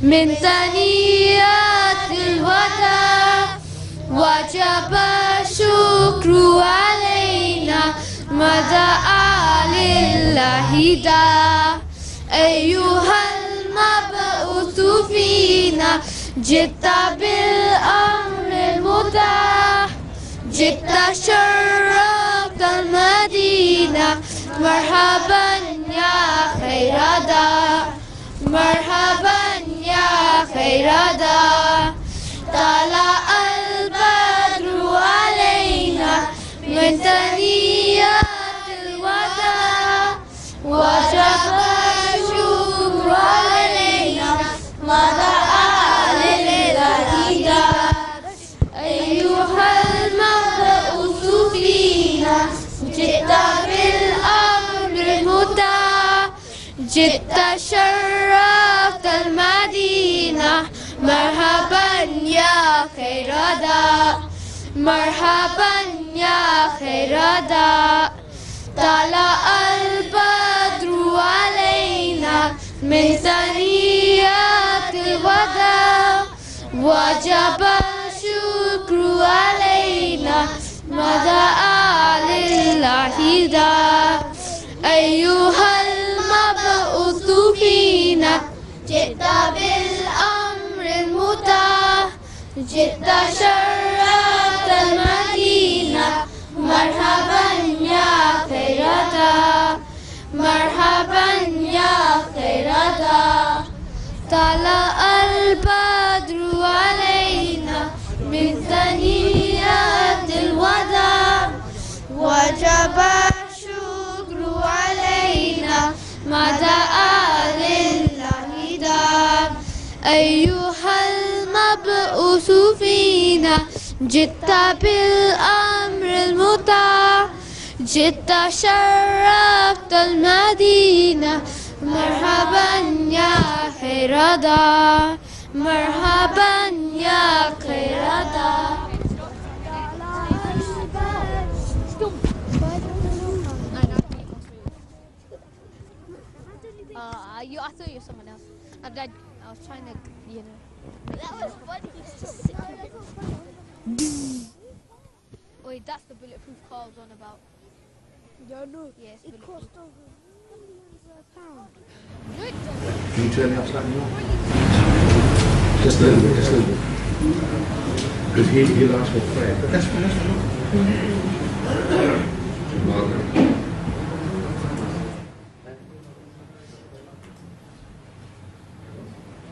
من ثنيات الوداع وجب الشكر علينا ما دعا لله داع أيها المبعوث فينا جئت بالأمر المتاح جئت شرفت المدينة مرحبا يا خير داع مرحبا يا خير داع طلع البدر علينا من ثنيات الوداع وجب الشكر علينا ما دعا لله داع أيها المبعوث فينا جئت بالأمر المتاح جئت شرفت المدينة مرحبا يا خير داع مرحبا يا خير داع طلع البدر علينا من ثنيات الوداع وجب الشكر علينا ما دعا لله داع أيها المبعوث فينا جئت بالأمر المتاح جئت شرفت المدينة مرحبا يا خير داع مرحبا يا خير داع طلع البدر علينا من ثنيات الوداع وجب الشكر علينا ما دعا لله داع أيها المبعوث فينا جئت بالأمر المتاح جئت شرفت المدينة مرحبا يا خير داع مرحبا يا خير داع I thought you were someone else. I was trying to, That was funny. Wait, that's the bulletproof car I was on about. Yeah, no. Yes, It cost over millions of pounds. No, it doesn't. Can you turn it up slightly more? Just a little bit, just a little bit. Because he'll ask for prayer. But that's fine, that's fine. Margaret.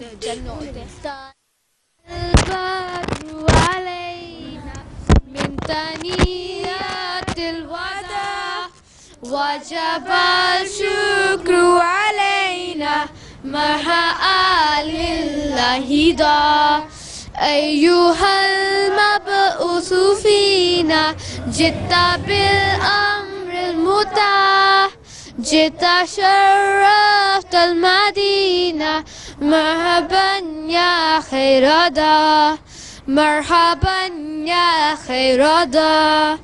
The general this. البدر علينا من ثنيات الوداع وجب الشكر علينا مرحبا لله داع أيها المبعوث فينا جئت بالأمر المتاح جئت شرفت المدينة مرحبا يا خير داع مرحبا يا خير داع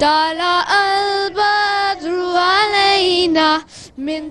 طلع البدر علينا من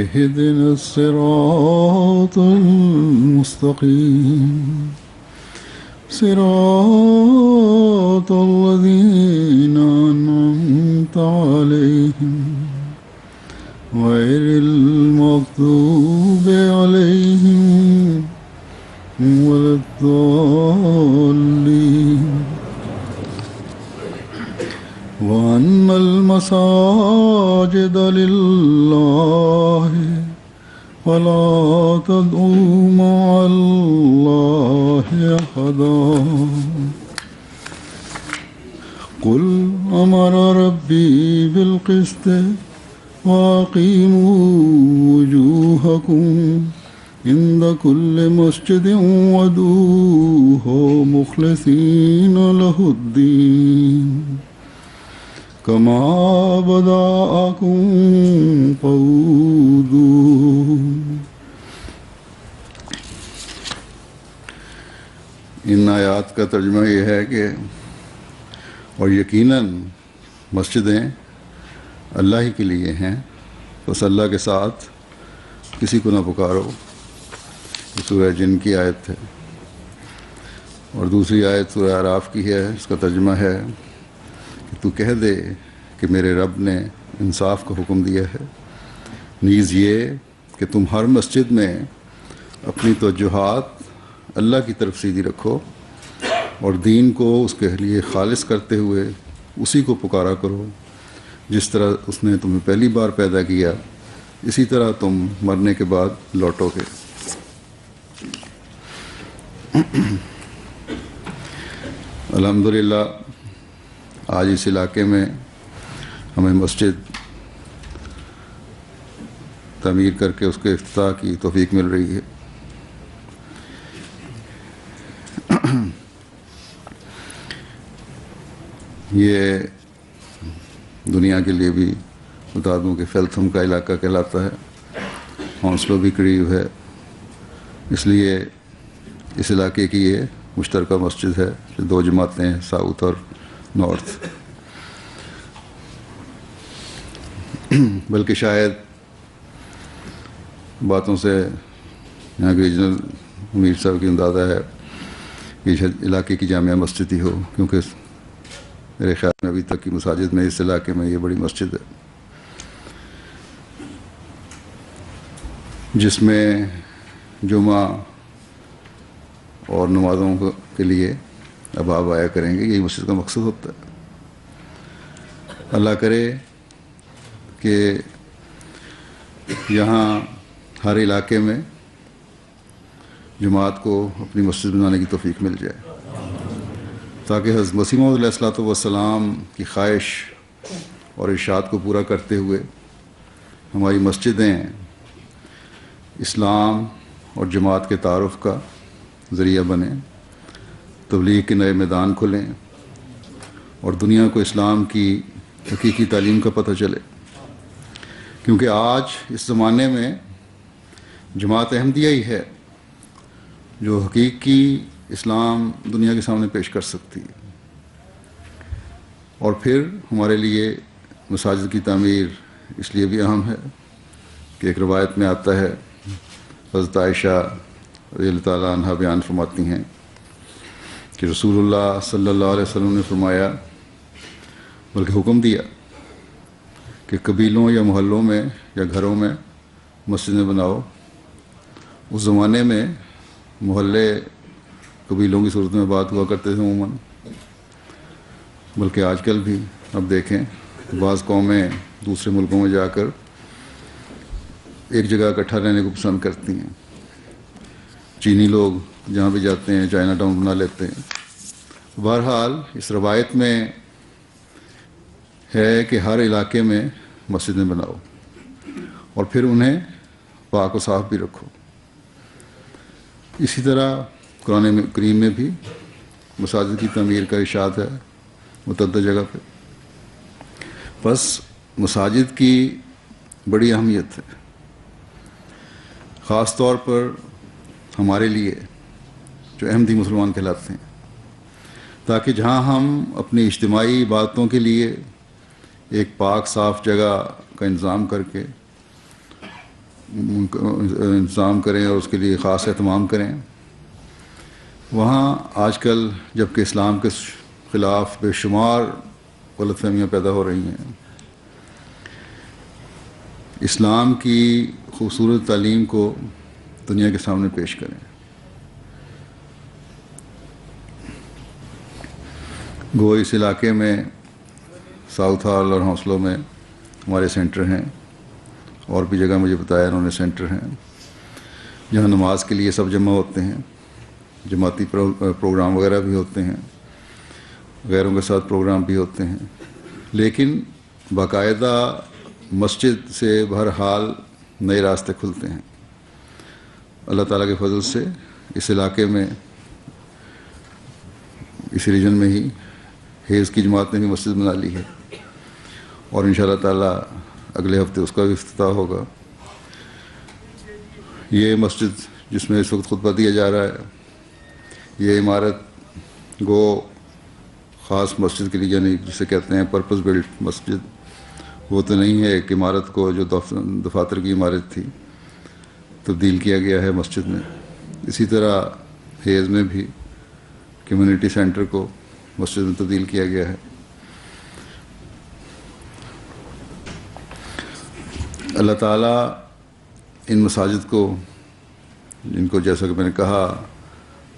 اهدنا الصراط المستقيم صراط الذين أنعمت عليهم غير المغضوب عليهم ولا الضالين. وأن المساجد لله فلا تدعوا مع الله أحدا قل أمر ربي بالقسط وأقيموا وجوهكم عند كل مسجد وادعوه مخلصين له الدين كما بدأكم تعودون. ان آیات کا ترجمہ یہ ہے کہ اور یقیناً مسجدیں اللہ ہی کے لیے ہیں، بس اللہ کے ساتھ کسی کو نہ پکارو. یہ سورہ جن کی آیت ہے، اور دوسری آیت سورہ اعراف کی ہے. اس کا ترجمہ ہے کہ تو کہہ دے کہ میرے رب نے انصاف کا حکم دیا ہے، نیز یہ کہ تم ہر مسجد میں اپنی توجہات اللہ کی طرف سیدھی رکھو اور دین کو اس کے لیے خالص کرتے ہوئے اسی کو پکارا کرو جس طرح اس نے تمہیں پہلی بار پیدا کیا، اسی طرح تم مرنے کے بعد لوٹو گے. الحمدللہ آج اس علاقے میں ہمیں مسجد تعمیر کر کے اس کے افتتاح کی توفیق مل رہی ہے. یہ دنیا کے لیے بھی بتا دوں کہ فیلتھم کا علاقہ کہلاتا ہے، ہانسلو بھی قریب ہے، اس لیے اس علاقے کی یہ مشترکہ مسجد ہے جو دو جماعتیں ہیں، ساؤتھ اور نارتھ. بلکہ شاید باتوں سے یہاں کے ریجنل امیر صاحب کی اندازہ ہے کہ شاید علاقے کی جامعہ مسجد ہی ہو، کیونکہ میرے خیال میں ابھی تک کی مساجد میں اس علاقے میں یہ بڑی مسجد ہے جس میں جمعہ اور نمازوں کے لیے اب آپ آیا کریں گے. یہی مسجد کا مقصد ہوتا ہے. اللہ کرے کہ یہاں ہر علاقے میں جماعت کو اپنی مسجد بنانے کی توفیق مل جائے، تاکہ حضرت مسیح موعود علیہ الصلوۃ والسلام کی خواہش اور ارشاد کو پورا کرتے ہوئے ہماری مسجدیں اسلام اور جماعت کے تعارف کا ذریعہ بنیں، تبلیغ کے نئے میدان کھلیں اور دنیا کو اسلام کی حقیقی تعلیم کا پتہ چلے. کیونکہ آج اس زمانے میں جماعت احمدیہ ہی ہے جو حقیقی اسلام دنیا کے سامنے پیش کر سکتی ہے. اور پھر ہمارے لیے مساجد کی تعمیر اس لیے بھی اہم ہے کہ ایک روایت میں آتا ہے، حضرت عائشہ رضی اللہ تعالیٰ عنہ بیان فرماتی ہیں کہ رسول اللہ صلی اللہ علیہ وسلم نے فرمایا، بلکہ حکم دیا کہ قبیلوں یا محلوں میں یا گھروں میں مسجدیں بناؤ. اس زمانے میں محلے قبیلوں کی صورت میں بات ہوا کرتے تھے عموماً، بلکہ آج کل بھی اب دیکھیں بعض قومیں دوسرے ملکوں میں جا کر ایک جگہ اکٹھا رہنے کو پسند کرتی ہیں. چینی لوگ جہاں بھی جاتے ہیں چائنا ٹاؤن بنا لیتے ہیں. بہرحال اس روایت میں ہے کہ ہر علاقے میں مسجدیں بناؤ اور پھر انہیں پاک و صاف بھی رکھو. اسی طرح قرآن کریم میں بھی مساجد کی تعمیر کا ارشاد ہے متعدد جگہ پہ. بس مساجد کی بڑی اہمیت ہے، خاص طور پر ہمارے لیے جو احمدی مسلمان کہلاتے ہیں، تاکہ جہاں ہم اپنی اجتماعی عبادتوں کے لیے ایک پاک صاف جگہ کا انتظام کریں اور اس کے لیے خاص اہتمام کریں، وہاں آج کل جب کہ اسلام کے خلاف بے شمار غلط فہمیاں پیدا ہو رہی ہیں، اسلام کی خوبصورت تعلیم کو دنیا کے سامنے پیش کریں. گو اس علاقے میں ساؤتھ ہال اور ہانسلو میں ہمارے سینٹر ہیں، اور بھی جگہ مجھے بتایا انہوں نے سینٹر ہیں. جہاں نماز کے لیے سب جمع ہوتے ہیں، جماعتی پروگرام وغیرہ بھی ہوتے ہیں، غیروں کے ساتھ پروگرام بھی ہوتے ہیں، لیکن باقاعدہ مسجد سے بہرحال نئے راستے کھلتے ہیں۔ اللہ تعالیٰ کے فضل سے اس علاقے میں، اس ریجن میں ہی حیض کی جماعت نے بھی مسجد بنا لی ہے، اور انشاءاللہ تعالیٰ اگلے ہفتے اس کا بھی افتتاح ہوگا۔ یہ مسجد جس میں اس وقت خطبہ دیا جا رہا ہے، یہ عمارت گو خاص مسجد کے لیے، یعنی جسے کہتے ہیں پرپز بلٹ مسجد، وہ تو نہیں ہے۔ ایک عمارت کو جو دفاتر کی عمارت تھی تبدیل کیا گیا ہے مسجد میں۔ اسی طرح حیض میں بھی کمیونٹی سینٹر کو مسجد میں تبدیل کیا گیا ہے۔ اللہ تعالیٰ ان مساجد کو، جن کو جیسا کہ میں نے کہا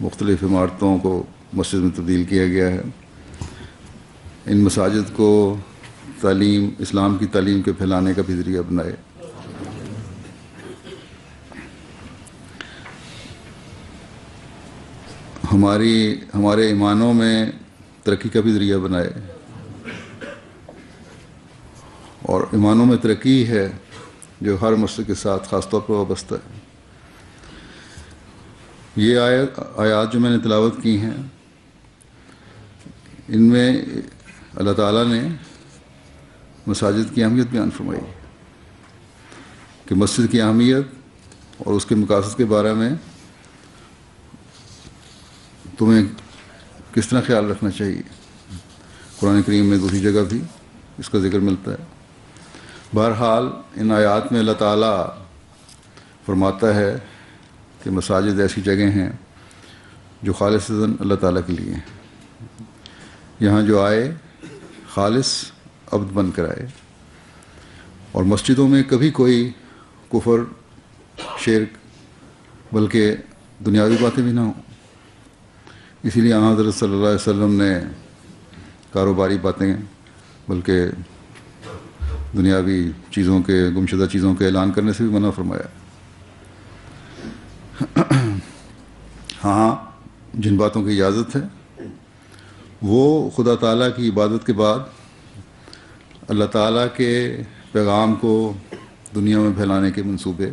مختلف عمارتوں کو مسجد میں تبدیل کیا گیا ہے، ان مساجد کو تعلیم، اسلام کی تعلیم کے پھیلانے کا بھی ذریعہ بنائے۔ ہمارے ایمانوں میں ترقی کا بھی ذریعہ بنائے، اور ایمانوں میں ترقی ہے جو ہر مسئلے کے ساتھ خاص طور پر وابستہ ہے۔ یہ آیات جو میں نے تلاوت کی ہیں، ان میں اللہ تعالیٰ نے مساجد کی اہمیت بیان فرمائی کہ مسجد کی اہمیت اور اس کے مقاصد کے بارے میں تمہیں کس طرح خیال رکھنا چاہیے۔ قرآن کریم میں دوسری جگہ بھی اس کا ذکر ملتا ہے۔ بہرحال ان آیات میں اللہ تعالیٰ فرماتا ہے کہ مساجد ایسی جگہ ہیں جو خالصتاً اللہ تعالیٰ کے لیے ہیں۔ یہاں جو آئے خالص عبد بن کر آئے، اور مسجدوں میں کبھی کوئی کفر، شرک، بلکہ دنیاوی باتیں بھی نہ ہوں۔ اسی لیے آن حضرت صلی اللہ علیہ وسلم نے کاروباری باتیں بلکہ دنیاوی چیزوں کے، گمشدہ چیزوں کے اعلان کرنے سے بھی منع فرمایا۔ ہاں، جن باتوں کی اجازت ہے وہ خدا تعالیٰ کی عبادت کے بعد اللہ تعالیٰ کے پیغام کو دنیا میں پھیلانے کے منصوبے،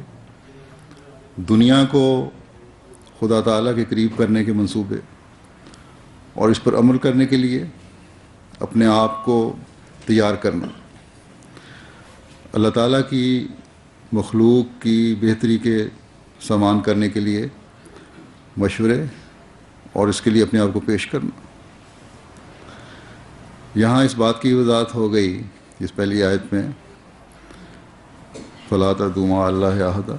دنیا کو خدا تعالیٰ کے قریب کرنے کے منصوبے، اور اس پر عمل کرنے کے لیے اپنے آپ کو تیار کرنا، اللہ تعالیٰ کی مخلوق کی بہتری کے سامان کرنے کے لیے مشورے، اور اس کے لیے اپنے آپ کو پیش کرنا۔ یہاں اس بات کی وضاحت ہو گئی اس پہلی آیت میں، فَلَا تَدْعُوا مَعَ اللَّهِ أَحَدًا،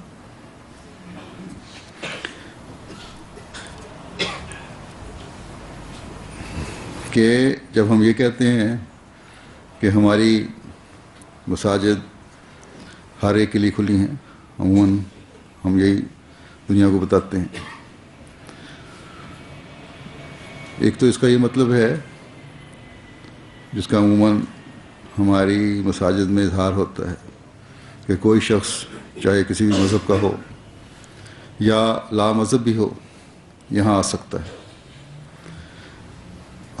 کہ جب ہم یہ کہتے ہیں کہ ہماری مساجد ہر ایک کے لیے کھلی ہیں، عموماً ہم یہی دنیا کو بتاتے ہیں۔ ایک تو اس کا یہ مطلب ہے جس کا عموماً ہماری مساجد میں اظہار ہوتا ہے کہ کوئی شخص چاہے کسی بھی مذہب کا ہو یا لا مذہب بھی ہو، یہاں آ سکتا ہے،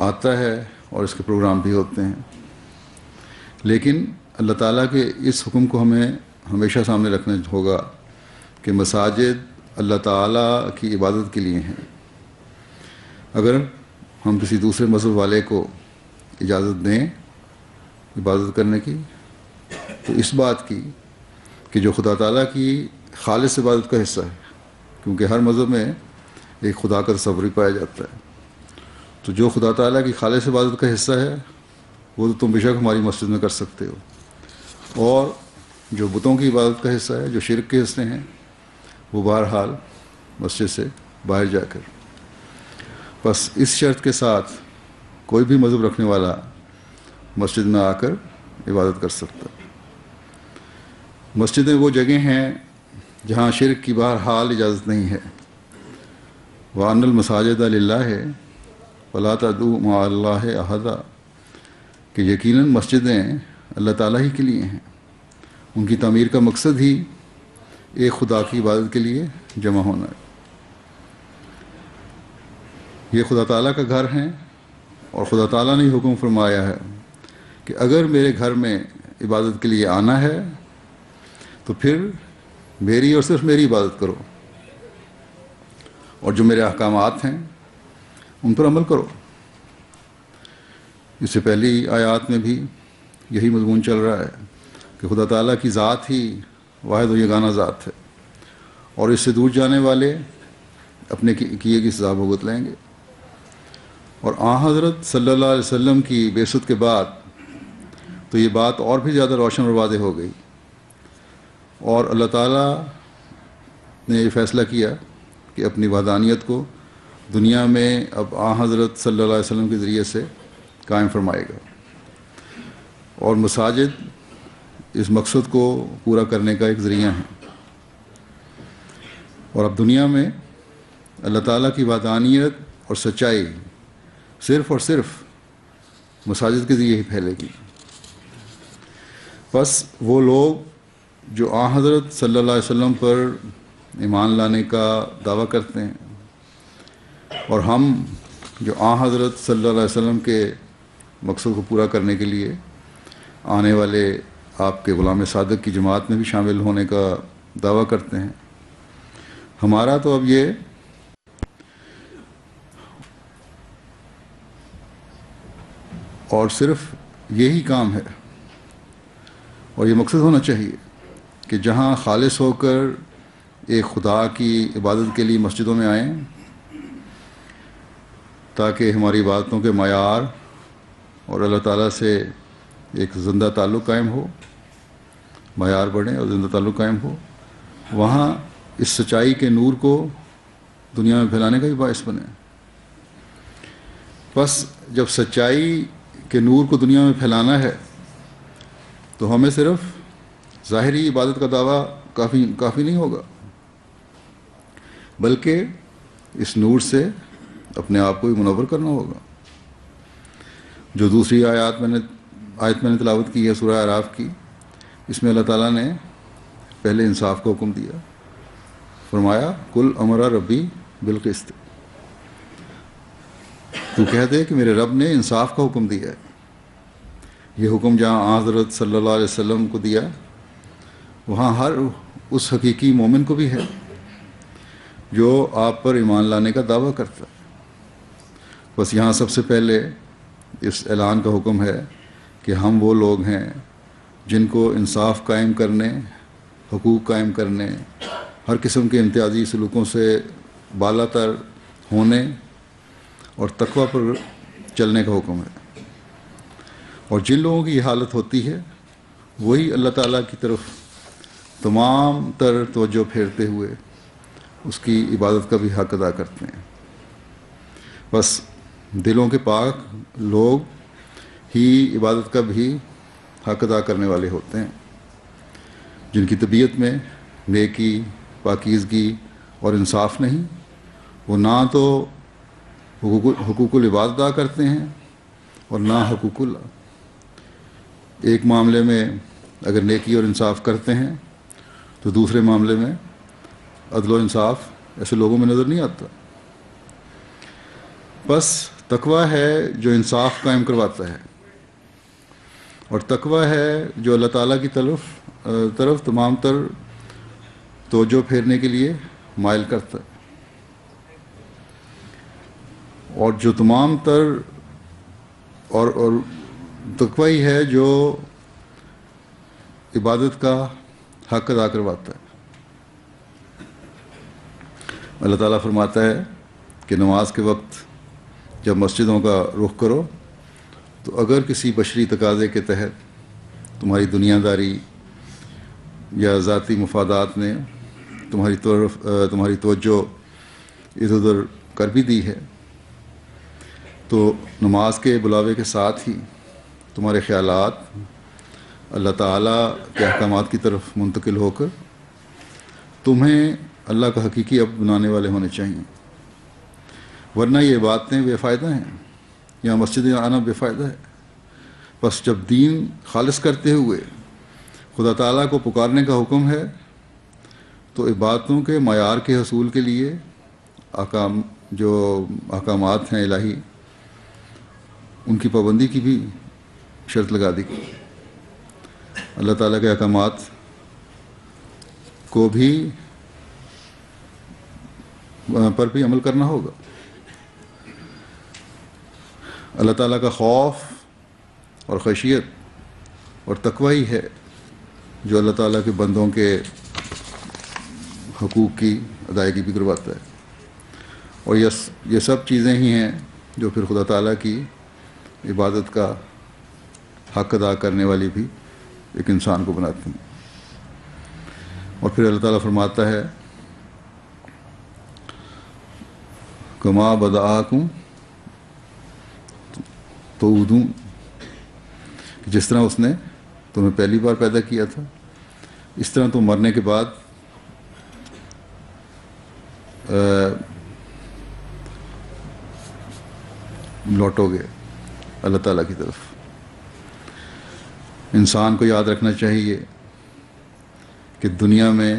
آتا ہے، اور اس کے پروگرام بھی ہوتے ہیں۔ لیکن اللہ تعالیٰ کے اس حکم کو ہمیں ہمیشہ سامنے رکھنا ہوگا کہ مساجد اللہ تعالیٰ کی عبادت کے لیے ہیں۔ اگر ہم کسی دوسرے مذہب والے کو اجازت دیں عبادت کرنے کی، تو اس بات کی کہ جو خدا تعالیٰ کی خالص عبادت کا حصہ ہے، کیونکہ ہر مذہب میں ایک خدا کا تصور پایا جاتا ہے، تو جو خدا تعالیٰ کی خالص عبادت کا حصہ ہے وہ تو تم بے شک ہماری مسجد میں کر سکتے ہو، اور جو بتوں کی عبادت کا حصہ ہے، جو شرک کے حصے ہیں، وہ بہرحال مسجد سے باہر جا کر۔ بس اس شرط کے ساتھ کوئی بھی مذہب رکھنے والا مسجد میں آ کر عبادت کر سکتا ہے۔ مسجدیں وہ جگہ ہیں جہاں شرک کی بہرحال اجازت نہیں ہے۔ وَأَنَّ الْمَسَاجِدَ لِلَّهِ فَلَا تَدْعُوا مَعَ اللَّهِ أَحَدًا، کہ یقیناً مسجدیں اللہ تعالیٰ ہی کے لیے ہیں، ان کی تعمیر کا مقصد ہی ایک خدا کی عبادت کے لیے جمع ہونا ہے. یہ خدا تعالیٰ کا گھر ہے اور خدا تعالیٰ نے حکم فرمایا ہے کہ اگر میرے گھر میں عبادت کے لیے آنا ہے تو پھر میری اور صرف میری عبادت کرو، اور جو میرے احکامات ہیں ان پر عمل کرو. اس سے پہلی آیات میں بھی یہی مضمون چل رہا ہے کہ خدا تعالیٰ کی ذات ہی واحد و یگانہ ذات ہے، اور اس سے دور جانے والے اپنے کیے کی سزا بھگت لیں گے. اور حضرت صلی اللہ علیہ وسلم کی بعثت کے بعد تو یہ بات اور بھی زیادہ روشن اور واضح ہو گئی، اور اللہ تعالیٰ نے یہ فیصلہ کیا کہ اپنی وحدانیت کو دنیا میں اب حضرت صلی اللہ علیہ وسلم کے ذریعے سے قائم فرمائے گا، اور مساجد اس مقصد کو پورا کرنے کا ایک ذریعہ ہیں. اور اب دنیا میں اللہ تعالیٰ کی وحدانیت اور سچائی صرف اور صرف مساجد کے ذریعے ہی پھیلے گی. بس وہ لوگ جو حضرت صلی اللہ علیہ وسلم پر ایمان لانے کا دعویٰ کرتے ہیں، اور ہم جو حضرت صلی اللہ علیہ وسلم کے مقصد کو پورا کرنے کے لیے آنے والے آپ کے غلام صادق کی جماعت میں بھی شامل ہونے کا دعویٰ کرتے ہیں، ہمارا تو اب یہ اور صرف یہی کام ہے، اور یہ مقصد ہونا چاہیے کہ جہاں خالص ہو کر ایک خدا کی عبادت کے لیے مسجدوں میں آئیں، تاکہ ہماری عبادتوں کے معیار اور اللہ تعالیٰ سے ایک زندہ تعلق قائم ہو، معیار بڑھیں اور زندہ تعلق قائم ہو. وہاں اس سچائی کے نور کو دنیا میں پھیلانے کا بھی باعث بنے. بس جب سچائی کے نور کو دنیا میں پھیلانا ہے تو ہمیں صرف ظاہری عبادت کا دعویٰ کافی نہیں ہوگا، بلکہ اس نور سے اپنے آپ کو بھی منور کرنا ہوگا. جو دوسری آیت میں نے تلاوت کی ہے سورہ اعراف کی، اس میں اللہ تعالیٰ نے پہلے انصاف کا حکم دیا، فرمایا کل امر ربی بالقسط، تو کہہ دے کہ میرے رب نے انصاف کا حکم دیا ہے. یہ حکم جہاں حضرت صلی اللہ علیہ وسلم کو دیا، وہاں ہر اس حقیقی مومن کو بھی ہے جو آپ پر ایمان لانے کا دعویٰ کرتا ہے. بس یہاں سب سے پہلے اس اعلان کا حکم ہے کہ ہم وہ لوگ ہیں جن کو انصاف قائم کرنے، حقوق قائم کرنے، ہر قسم کے امتیازی سلوکوں سے بالا تر ہونے اور تقوی پر چلنے کا حکم ہے. اور جن لوگوں کی یہ حالت ہوتی ہے وہی اللہ تعالیٰ کی طرف تمام تر توجہ پھیرتے ہوئے اس کی عبادت کا بھی حق ادا کرتے ہیں. بس دلوں کے پاک لوگ ہی عبادت کا بھی حق ادا کرنے والے ہوتے ہیں، جن کی طبیعت میں نیکی، پاکیزگی اور انصاف نہیں. وہ نہ تو حقوق العباد ادا کرتے ہیں اور نہ حقوق اللہ. ایک معاملے میں اگر نیکی اور انصاف کرتے ہیں تو دوسرے معاملے میں عدل و انصاف ایسے لوگوں میں نظر نہیں آتا. بس تقویٰ ہے جو انصاف قائم کرواتا ہے، اور تقویٰ ہے جو اللہ تعالیٰ کی طرف تمام تر توجہ پھیرنے کے لیے مائل کرتا ہے. اور جو تمام تر اور تقویٰ ہی ہے جو عبادت کا حق ادا کرواتا ہے. اللہ تعالیٰ فرماتا ہے کہ نماز کے وقت جب مسجدوں کا رخ کرو تو اگر کسی بشری تقاضے کے تحت تمہاری دنیا داری یا ذاتی مفادات نے تمہاری توجہ ادھر ادھر کر بھی دی ہے تو نماز کے بلاوے کے ساتھ ہی تمہارے خیالات اللہ تعالیٰ کے احکامات کی طرف منتقل ہو کر تمہیں اللہ کا حقیقی عبد بنانے والے ہونے چاہیے، ورنہ یہ باتیں بے فائدہ ہیں، یہاں مسجد آنا بے فائدہ ہے. بس جب دین خالص کرتے ہوئے خدا تعالیٰ کو پکارنے کا حکم ہے تو عبادتوں کے معیار کے حصول کے لیے جو احکامات ہیں الہی، ان کی پابندی کی بھی شرط لگا دی گئی۔ اللہ تعالیٰ کے احکامات کو بھی پر بھی عمل کرنا ہوگا۔ اللہ تعالیٰ کا خوف اور خشیت اور تقوی ہی ہے جو اللہ تعالیٰ کے بندوں کے حقوق کی ادائیگی بھی کرواتا ہے، اور یہ سب چیزیں ہی ہیں جو پھر خدا تعالیٰ کی عبادت کا حق ادا کرنے والی بھی ایک انسان کو بناتی ہیں۔ اور پھر اللہ تعالیٰ فرماتا ہے کما بدآکم تعودون، جس طرح اس نے تمہیں پہلی بار پیدا کیا تھا اس طرح تم مرنے کے بعد لوٹو گے اللہ تعالیٰ کی طرف۔ انسان کو یاد رکھنا چاہیے کہ دنیا میں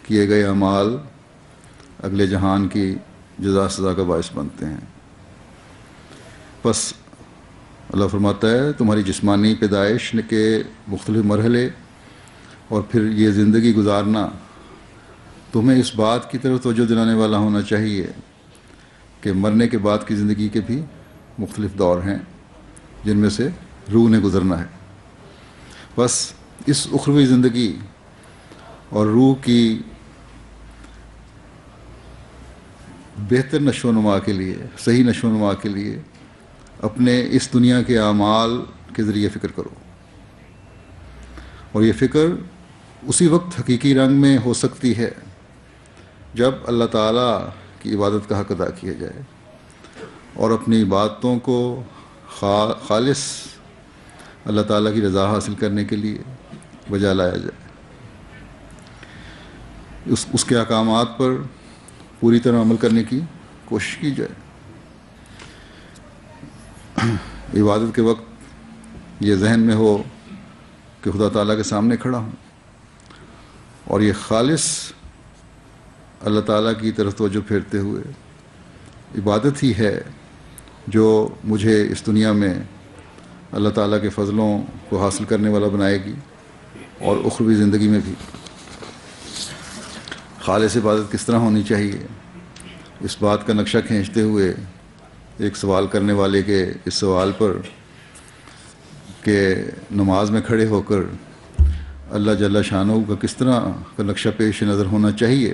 کیے گئے اعمال اگلے جہان کی جزا سزا کا باعث بنتے ہیں۔ بس اللہ فرماتا ہے تمہاری جسمانی پیدائش کے مختلف مرحلے اور پھر یہ زندگی گزارنا تمہیں اس بات کی طرف توجہ دلانے والا ہونا چاہیے کہ مرنے کے بعد کی زندگی کے بھی مختلف دور ہیں جن میں سے روح نے گزرنا ہے۔ بس اس اخروی زندگی اور روح کی بہتر نشو و نما کے لیے، صحیح نشو و نما کے لیے اپنے اس دنیا کے اعمال کے ذریعے فکر کرو، اور یہ فکر اسی وقت حقیقی رنگ میں ہو سکتی ہے جب اللہ تعالیٰ کی عبادت کا حق ادا کیا جائے اور اپنی عبادتوں کو خالص اللہ تعالیٰ کی رضا حاصل کرنے کے لیے بجا لایا جائے، اس کے احکامات پر پوری طرح عمل کرنے کی کوشش کی جائے۔ عبادت کے وقت یہ ذہن میں ہو کہ خدا تعالیٰ کے سامنے کھڑا ہوں اور یہ خالص اللہ تعالیٰ کی طرف توجہ پھیرتے ہوئے عبادت ہی ہے جو مجھے اس دنیا میں اللہ تعالیٰ کے فضلوں کو حاصل کرنے والا بنائے گی، اور اخروی زندگی میں بھی۔ خالص عبادت کس طرح ہونی چاہیے اس بات کا نقشہ کھینچتے ہوئے ایک سوال کرنے والے کے اس سوال پر کہ نماز میں کھڑے ہو کر اللہ جل شانہ کا کس طرح کا نقشہ پیش نظر ہونا چاہیے،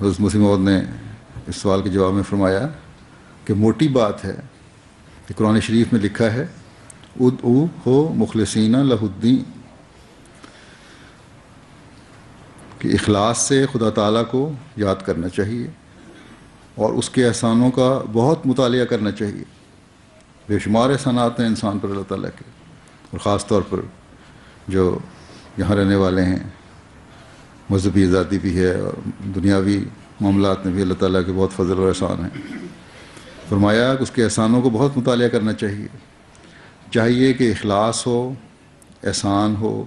حضرت مسیح موعود نے اس سوال کے جواب میں فرمایا کہ موٹی بات ہے کہ قرآن شریف میں لکھا ہے ادعوہ مخلصین لہ الدین، کہ اخلاص سے خدا تعالیٰ کو یاد کرنا چاہیے اور اس کے احسانوں کا بہت مطالعہ کرنا چاہیے۔ بے شمار احسانات ہیں انسان پر اللہ تعالیٰ کے، اور خاص طور پر جو یہاں رہنے والے ہیں، مذہبی آزادی بھی ہے اور دنیاوی معاملات میں بھی اللہ تعالیٰ کے بہت فضل اور احسان ہیں۔ فرمایا کہ اس کے احسانوں کو بہت مطالعہ کرنا چاہیے کہ اخلاص ہو، احسان ہو،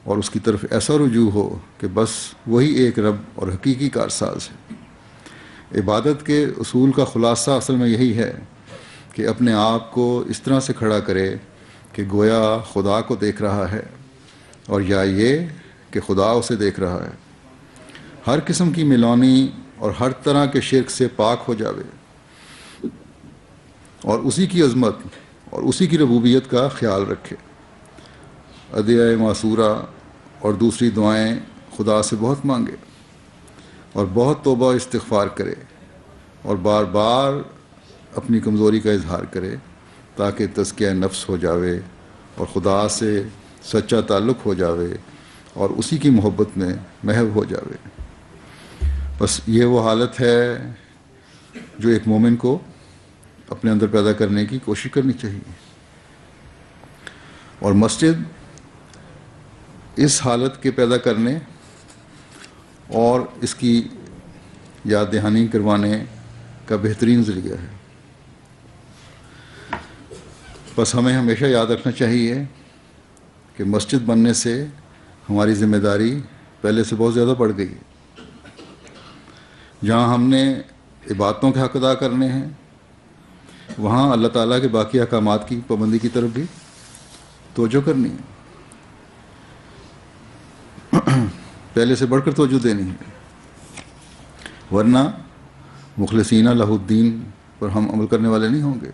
اور اس کی طرف ایسا رجوع ہو کہ بس وہی ایک رب اور حقیقی کارساز ہے۔ عبادت کے اصول کا خلاصہ اصل میں یہی ہے کہ اپنے آپ کو اس طرح سے کھڑا کرے کہ گویا خدا کو دیکھ رہا ہے، اور یا یہ کہ خدا اسے دیکھ رہا ہے، ہر قسم کی ملونی اور ہر طرح کے شرک سے پاک ہو جاوے، اور اسی کی عظمت اور اسی کی ربوبیت کا خیال رکھے، ادعیہ معصورہ اور دوسری دعائیں خدا سے بہت مانگے، اور بہت توبہ استغفار کرے، اور بار بار اپنی کمزوری کا اظہار کرے تاکہ تزکیہ نفس ہو جاوے اور خدا سے سچا تعلق ہو جاوے اور اسی کی محبت میں محو ہو جاوے۔ بس یہ وہ حالت ہے جو ایک مومن کو اپنے اندر پیدا کرنے کی کوشش کرنی چاہیے، اور مسجد اس حالت کے پیدا کرنے اور اس کی یاد دہانی کروانے کا بہترین ذریعہ ہے۔ بس ہمیں ہمیشہ یاد رکھنا چاہیے کہ مسجد بننے سے ہماری ذمہ داری پہلے سے بہت زیادہ بڑھ گئی ہے۔ جہاں ہم نے عبادتوں کے حق ادا کرنے ہیں، وہاں اللہ تعالیٰ کے باقی احکامات کی پابندی کی طرف بھی توجہ کرنی ہے، پہلے سے بڑھ کر توجہ دینی ہے، ورنہ مخلصین لہ الدین پر ہم عمل کرنے والے نہیں ہوں گے۔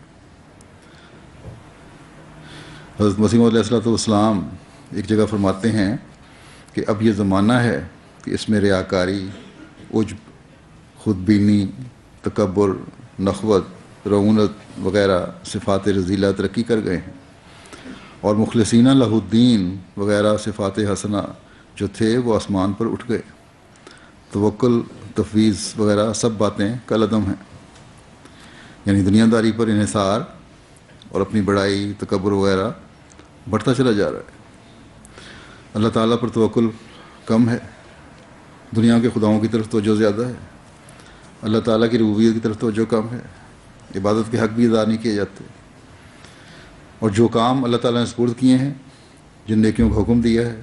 حضرت مسیح علیہ السلام ایک جگہ فرماتے ہیں کہ اب یہ زمانہ ہے کہ اس میں ریاکاری، عجب، خود بینی، تکبر، نخوت، رعونت وغیرہ صفات رذیلہ ترقی کر گئے ہیں، اور مخلصین لہ الدین وغیرہ صفات حسنہ جو تھے وہ آسمان پر اٹھ گئے۔ توکل، تفویض وغیرہ سب باتیں کالعدم ہیں، یعنی دنیا داری پر انحصار اور اپنی بڑائی، تکبر وغیرہ بڑھتا چلا جا رہا ہے۔ اللہ تعالیٰ پر توکل کم ہے، دنیا کے خداؤں کی طرف توجہ زیادہ ہے، اللہ تعالیٰ کی ربوبیت کی طرف توجہ کم ہے، عبادت کے حق بھی ادا نہیں کیے جاتے، اور جو کام اللہ تعالیٰ نے سپرد کیے ہیں، جن نیکیوں کا حکم دیا ہے،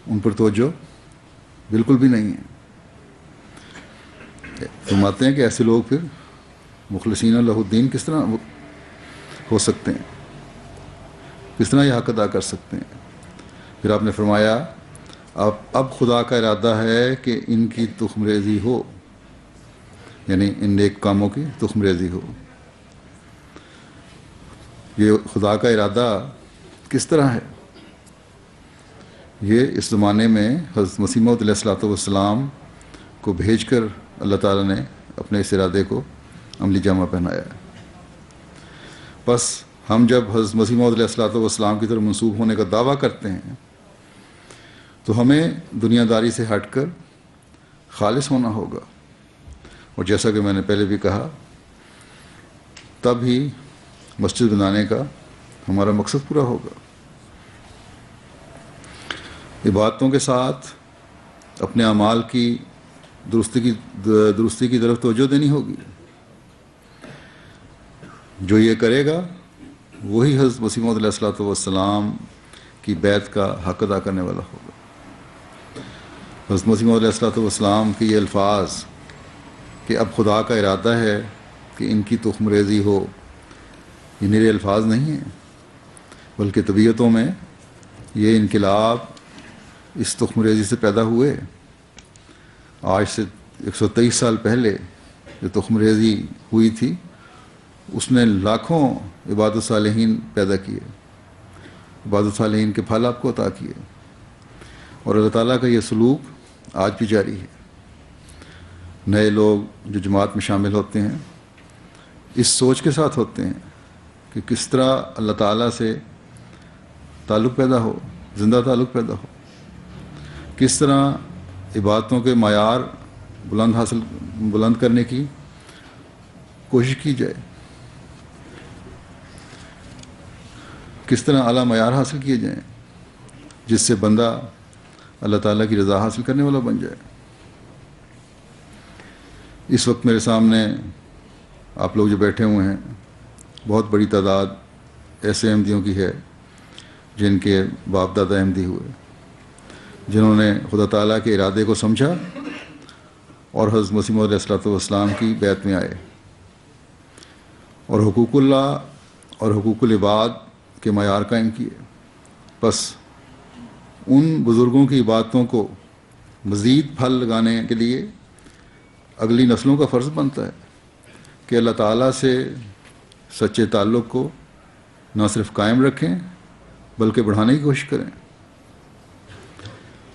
ان پر توجہ بالکل بھی نہیں ہے۔ فرماتے ہیں کہ ایسے لوگ پھر مخلصین لہ الدین کس طرح ہو سکتے ہیں، کس طرح یہ حق ادا کر سکتے ہیں؟ پھر آپ نے فرمایا اب خدا کا ارادہ ہے کہ ان کی تخم ریزی ہو، یعنی ان نیک کاموں کی تخم ریزی ہو۔ یہ خدا کا ارادہ کس طرح ہے؟ یہ اس زمانے میں حضرت مسیح موعود علیہ الصلوۃ والسلام کو بھیج کر اللہ تعالیٰ نے اپنے اس ارادے کو عملی جامہ پہنایا ہے۔ بس ہم جب حضرت مسیح موعود علیہ الصلوۃ والسلام کی طرف منسوب ہونے کا دعویٰ کرتے ہیں تو ہمیں دنیا داری سے ہٹ کر خالص ہونا ہوگا، اور جیسا کہ میں نے پہلے بھی کہا، تب ہی مسجد بنانے کا ہمارا مقصد پورا ہوگا۔ عبادتوں کے ساتھ اپنے اعمال کی درستی کی طرف توجہ دینی ہوگی۔ جو یہ کرے گا وہی حضرت مسیح موعود علیہ الصلوۃ والسلام کی بیعت کا حق ادا کرنے والا ہوگا۔ حضرت مسیح موعود علیہ الصلوۃ والسلام کے یہ الفاظ کہ اب خدا کا ارادہ ہے کہ ان کی تخم ریزی ہو، یہ میرے الفاظ نہیں ہیں، بلکہ طبیعتوں میں یہ انقلاب اس تخم ریزی سے پیدا ہوئے۔ آج سے 123 سال پہلے جو تخم ریزی ہوئی تھی، اس نے لاکھوں عباد الصالحین پیدا کیے، عباد الصالحین کے پھل آپ کو عطا کیے، اور اللہ تعالیٰ کا یہ سلوک آج بھی جاری ہے۔ نئے لوگ جو جماعت میں شامل ہوتے ہیں اس سوچ کے ساتھ ہوتے ہیں کہ کس طرح اللہ تعالیٰ سے تعلق پیدا ہو، زندہ تعلق پیدا ہو، کس طرح عبادتوں کے معیار بلند کرنے کی کوشش کی جائے، کس طرح اعلیٰ معیار حاصل کیے جائیں جس سے بندہ اللہ تعالیٰ کی رضا حاصل کرنے والا بن جائے۔ اس وقت میرے سامنے آپ لوگ جو بیٹھے ہوئے ہیں، بہت بڑی تعداد ایسے احمدیوں کی ہے جن کے باپ دادا احمدی ہوئے، جنہوں نے خدا تعالیٰ کے ارادے کو سمجھا اور حضرت مسیح موعود علیہ الصلوۃ والسلام کی بیعت میں آئے، اور حقوق اللہ اور حقوق العباد کے معیار قائم کیے۔ بس ان بزرگوں کی عبادتوں کو مزید پھل لگانے کے لیے اگلی نسلوں کا فرض بنتا ہے کہ اللہ تعالیٰ سے سچے تعلق کو نہ صرف قائم رکھیں بلکہ بڑھانے کی کوشش کریں،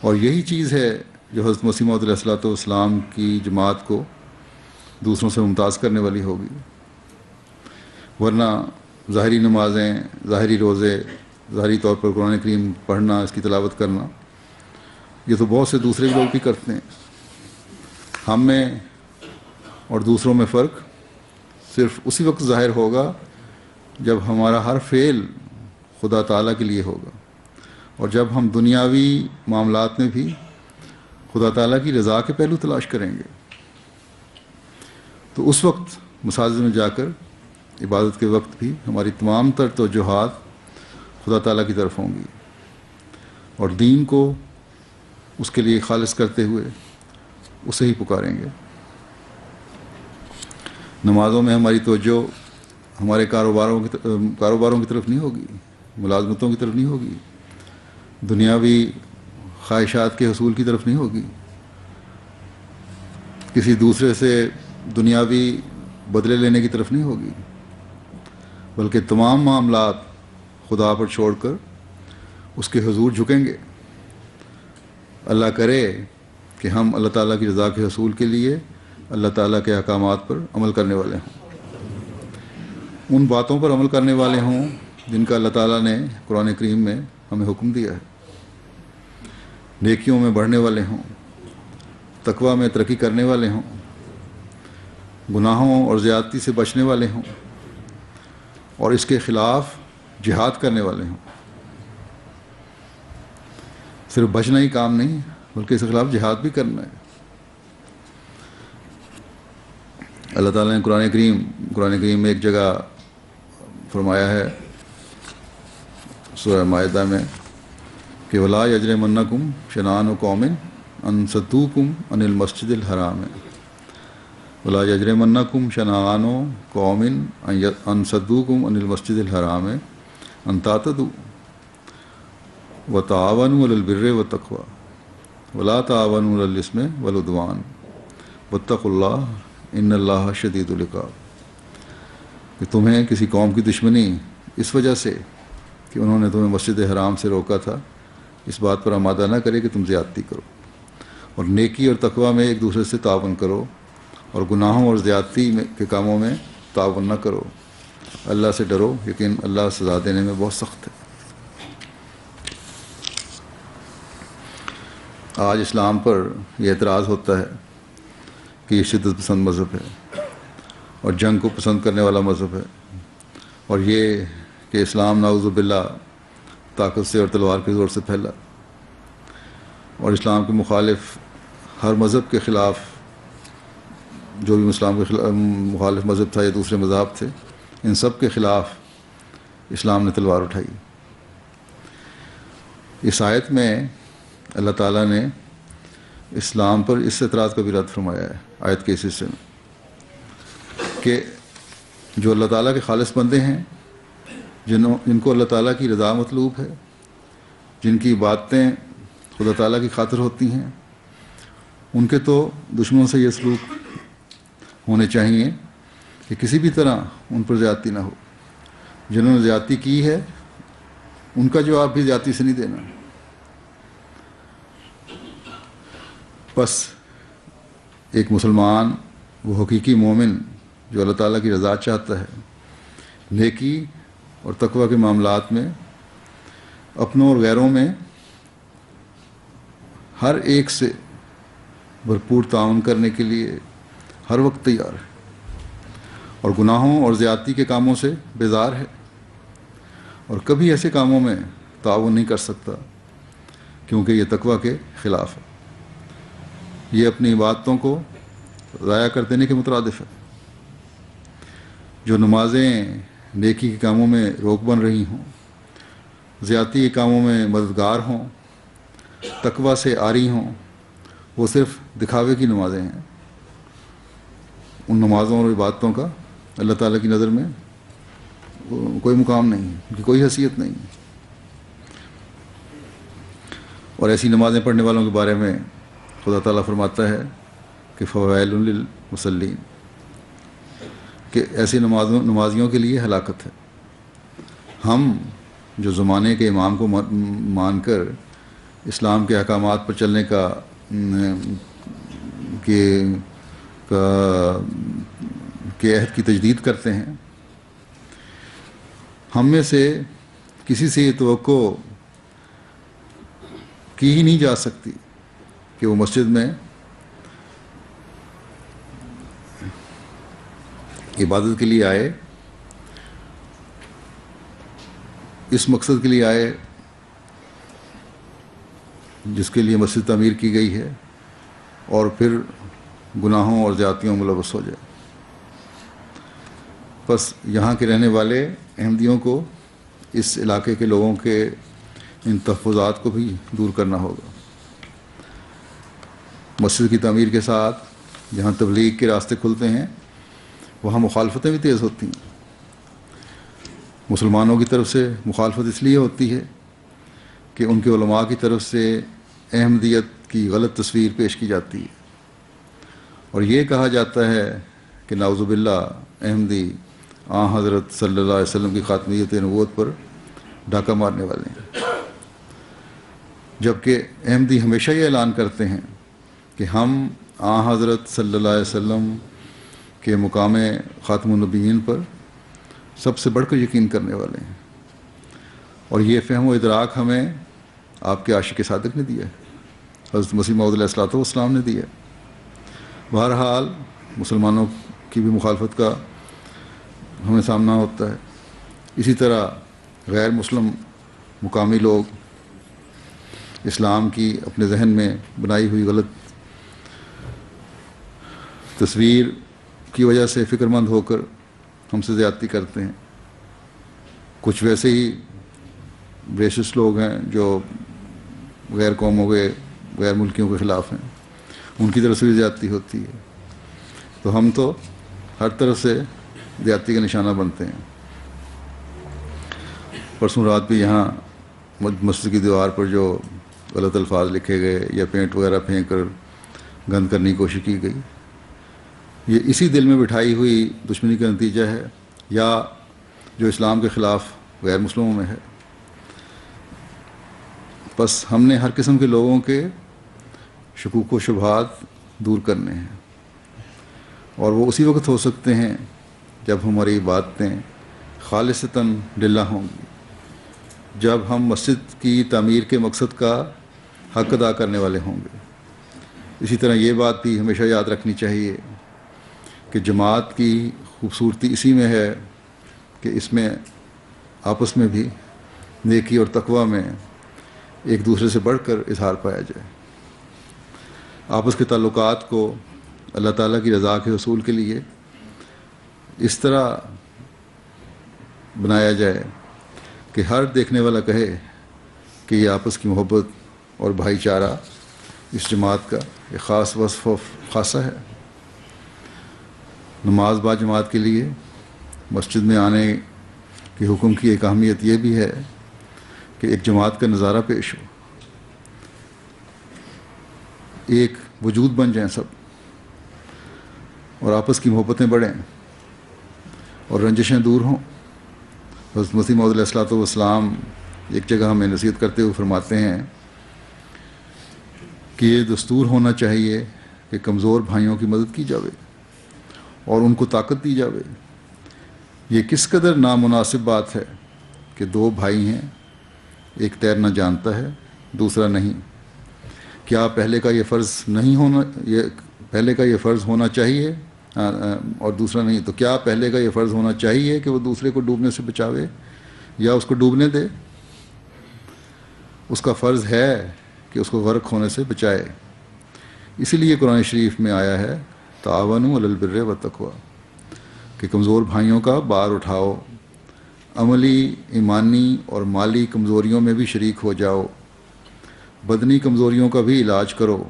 اور یہی چیز ہے جو حضرت مسیح موعود علیہ الصلوۃ والسلام کی جماعت کو دوسروں سے ممتاز کرنے والی ہوگی۔ ورنہ ظاہری نمازیں، ظاہری روزے، ظاہری طور پر قرآن کریم پڑھنا، اس کی تلاوت کرنا، یہ تو بہت سے دوسرے لوگ بھی کرتے ہیں۔ ہم میں اور دوسروں میں فرق صرف اسی وقت ظاہر ہوگا جب ہمارا ہر فعل خدا تعالیٰ کے لیے ہوگا، اور جب ہم دنیاوی معاملات میں بھی خدا تعالیٰ کی رضا کے پہلو تلاش کریں گے، تو اس وقت مساجد میں جا کر عبادت کے وقت بھی ہماری تمام تر توجہات خدا تعالیٰ کی طرف ہوں گی، اور دین کو اس کے لیے خالص کرتے ہوئے اسے ہی پکاریں گے۔ نمازوں میں ہماری توجہ ہمارے کاروباروں کی طرف نہیں ہوگی، ملازمتوں کی طرف نہیں ہوگی، دنیاوی خواہشات کے حصول کی طرف نہیں ہوگی، کسی دوسرے سے دنیاوی بدلے لینے کی طرف نہیں ہوگی، بلکہ تمام معاملات خدا پر چھوڑ کر اس کے حضور جھکیں گے۔ اللہ کرے کہ ہم اللہ تعالیٰ کی رضا کے حصول کے لیے اللہ تعالیٰ کے احکامات پر عمل کرنے والے ہوں، ان باتوں پر عمل کرنے والے ہوں جن کا اللہ تعالیٰ نے قرآن کریم میں ہمیں حکم دیا ہے، نیکیوں میں بڑھنے والے ہوں، تقویٰ میں ترقی کرنے والے ہوں، گناہوں اور زیادتی سے بچنے والے ہوں، اور اس کے خلاف جہاد کرنے والے ہوں۔ صرف بچنا ہی کام نہیں بلکہ اس کے خلاف جہاد بھی کرنا ہے۔ اللہ تعالیٰ نے قرآن کریم میں ایک جگہ فرمایا ہے سورہ مائدہ میں کہ وَلَا يَجْرِمَنَّكُمْ شَنَآنُ قَوْمٍ أَن صَدُّوكُمْ عَنِ الْمَسْجِدِ الْحَرَامِ وَلَا يَجْرِمَنَّكُمْ شَنَآنُ قَوْمٍ أَن صَدُّوكُمْ عَنِ الْمَسْجِدِ الْحَرَامِ أَن تَعْتَدُوا وَتَعَاوَنُوا عَلَى الْبِرِّ وَالتَّقْوَىٰ وَلَا تَعَاوَنُوا عَلَى الْإِثْمِ وَالْعُدْوَانِ وَاتَّقُوا اللَّهَ إِنَّ اللَّهَ شَدِيدُ الْعِقَابِ، کہ تمہیں کسی قوم کی دشمنی اس وجہ سے کہ انہوں نے تمہیں مسجد حرام سے روکا تھا، اس بات پر آمادہ نہ کرے کہ تم زیادتی کرو، اور نیکی اور تقویٰ میں ایک دوسرے سے تعاون کرو، اور گناہوں اور زیادتی کے کاموں میں تعاون نہ کرو۔ اللہ سے ڈرو، یقین اللہ سزا دینے میں بہت سخت ہے۔ آج اسلام پر یہ اعتراض ہوتا ہے کہ یہ شدت پسند مذہب ہے اور جنگ کو پسند کرنے والا مذہب ہے، اور یہ کہ اسلام نعوذ باللہ طاقت سے اور تلوار کے زور سے پھیلا، اور اسلام کے مخالف ہر مذہب کے خلاف، جو بھی اسلام کے مخالف مذہب تھا یا دوسرے مذاہب تھے، ان سب کے خلاف اسلام نے تلوار اٹھائی۔ اس آیت میں اللہ تعالیٰ نے اسلام پر اس اعتراض کا بھی رد فرمایا ہے آیت کے اس حصے میں، کہ جو اللہ تعالیٰ کے خالص بندے ہیں، جن کو اللہ تعالیٰ کی رضا مطلوب ہے، جن کی باتیں خدا تعالیٰ کی خاطر ہوتی ہیں، ان کے تو دشمنوں سے یہ سلوک ہونے چاہیے کہ کسی بھی طرح ان پر زیادتی نہ ہو۔ جنہوں نے زیادتی کی ہے ان کا جواب بھی زیادتی سے نہیں دینا۔ بس ایک مسلمان، وہ حقیقی مومن جو اللہ تعالیٰ کی رضا چاہتا ہے، نیکی اور تقویٰ کے معاملات میں اپنوں اور غیروں میں ہر ایک سے بھرپور تعاون کرنے کے لیے ہر وقت تیار ہے، اور گناہوں اور زیادتی کے کاموں سے بیزار ہے، اور کبھی ایسے کاموں میں تعاون نہیں کر سکتا کیونکہ یہ تقویٰ کے خلاف ہے، یہ اپنی عبادتوں کو ضائع کر دینے کے مترادف ہے۔ جو نمازیں نیکی کے کاموں میں روک بن رہی ہوں، زیادتی کے کاموں میں مددگار ہوں، تقویٰ سے آری ہوں، وہ صرف دکھاوے کی نمازیں ہیں۔ ان نمازوں اور عبادتوں کا اللہ تعالیٰ کی نظر میں کوئی مقام نہیں، ان کی کوئی حیثیت نہیں۔ اور ایسی نمازیں پڑھنے والوں کے بارے میں خدا تعالیٰ فرماتا ہے کہ فویل للمصلین، کہ ایسی نمازیوں کے لیے ہلاکت ہے۔ ہم جو زمانے کے امام کو مان کر اسلام کے احکامات پر چلنے کا عہد کی تجدید کرتے ہیں، ہم میں سے کسی سے یہ توقع کی ہی نہیں جا سکتی کہ وہ مسجد میں عبادت کے لیے آئے، اس مقصد کے لیے آئے جس کے لیے مسجد تعمیر کی گئی ہے، اور پھر گناہوں اور زیادتیوں میں ملوث ہو جائے۔ بس یہاں کے رہنے والے احمدیوں کو اس علاقے کے لوگوں کے ان تحفظات کو بھی دور کرنا ہوگا۔ مسجد کی تعمیر کے ساتھ جہاں تبلیغ کے راستے کھلتے ہیں وہاں مخالفتیں بھی تیز ہوتی ہیں. مسلمانوں کی طرف سے مخالفت اس لیے ہوتی ہے کہ ان کے علماء کی طرف سے احمدیت کی غلط تصویر پیش کی جاتی ہے اور یہ کہا جاتا ہے کہ نعوذ باللہ احمدی حضرت صلی اللہ علیہ وسلم کی خاتمیت نبوت پر ڈاکہ مارنے والے ہیں، جبکہ احمدی ہمیشہ یہ اعلان کرتے ہیں کہ ہم حضرت صلی اللہ علیہ وسلم کے مقام خاتم النبیین پر سب سے بڑھ کر یقین کرنے والے ہیں، اور یہ فہم و ادراک ہمیں آپ کے عاشق صادق نے دیا ہے، حضرت مسیح موعود علیہ الصلوۃ والسلام نے دیا ہے. بہرحال مسلمانوں کی بھی مخالفت کا ہمیں سامنا ہوتا ہے. اسی طرح غیر مسلم مقامی لوگ اسلام کی اپنے ذہن میں بنائی ہوئی غلط تصویر کی وجہ سے فکر مند ہو کر ہم سے زیادتی کرتے ہیں. کچھ ویسے ہی ریسسٹ لوگ ہیں جو غیر قوموں کے غیر ملکیوں کے خلاف ہیں، ان کی طرف سے بھی زیادتی ہوتی ہے. تو ہم تو ہر طرف سے زیادتی کا نشانہ بنتے ہیں. پرسوں رات بھی یہاں مسجد کی دیوار پر جو غلط الفاظ لکھے گئے یا پینٹ وغیرہ پھینک کر گند کرنے کی کوشش کی گئی، یہ اسی دل میں بٹھائی ہوئی دشمنی کا نتیجہ ہے یا جو اسلام کے خلاف غیر مسلموں میں ہے. بس ہم نے ہر قسم کے لوگوں کے شکوک و شبہات دور کرنے ہیں، اور وہ اسی وقت ہو سکتے ہیں جب ہماری باتیں خالصتاً للہ ہوں گی، جب ہم مسجد کی تعمیر کے مقصد کا حق ادا کرنے والے ہوں گے. اسی طرح یہ بات بھی ہمیشہ یاد رکھنی چاہیے کہ جماعت کی خوبصورتی اسی میں ہے کہ اس میں آپس میں بھی نیکی اور تقوی میں ایک دوسرے سے بڑھ کر اظہار پایا جائے. آپس کے تعلقات کو اللہ تعالیٰ کی رضا کے حصول کے لیے اس طرح بنایا جائے کہ ہر دیکھنے والا کہے کہ یہ آپس کی محبت اور بھائی چارہ اس جماعت کا ایک خاص وصف و خاصہ ہے. نماز با جماعت کے لیے مسجد میں آنے کے حکم کی ایک اہمیت یہ بھی ہے کہ ایک جماعت کا نظارہ پیش ہو، ایک وجود بن جائیں سب، اور آپس کی محبتیں بڑھیں اور رنجشیں دور ہوں. حضرت مسیح موعود علیہ الصلوۃ والسلام ایک جگہ ہمیں نصیحت کرتے ہوئے فرماتے ہیں کہ یہ دستور ہونا چاہیے کہ کمزور بھائیوں کی مدد کی جاوے اور ان کو طاقت دی جاوے. یہ کس قدر نامناسب بات ہے کہ دو بھائی ہیں، ایک تیرنا جانتا ہے دوسرا نہیں. کیا پہلے کا یہ فرض نہیں ہونا، پہلے کا یہ فرض ہونا چاہیے اور دوسرا نہیں، تو کیا پہلے کا یہ فرض ہونا چاہیے کہ وہ دوسرے کو ڈوبنے سے بچاوے یا اس کو ڈوبنے دے؟ اس کا فرض ہے کہ اس کو غرق ہونے سے بچائے. اسی لیے قرآن شریف میں آیا ہے تعاونوا علی البر والتقوی کہ کمزور بھائیوں کا بار اٹھاؤ، عملی، ایمانی اور مالی کمزوریوں میں بھی شریک ہو جاؤ، بدنی کمزوریوں کا بھی علاج کرو.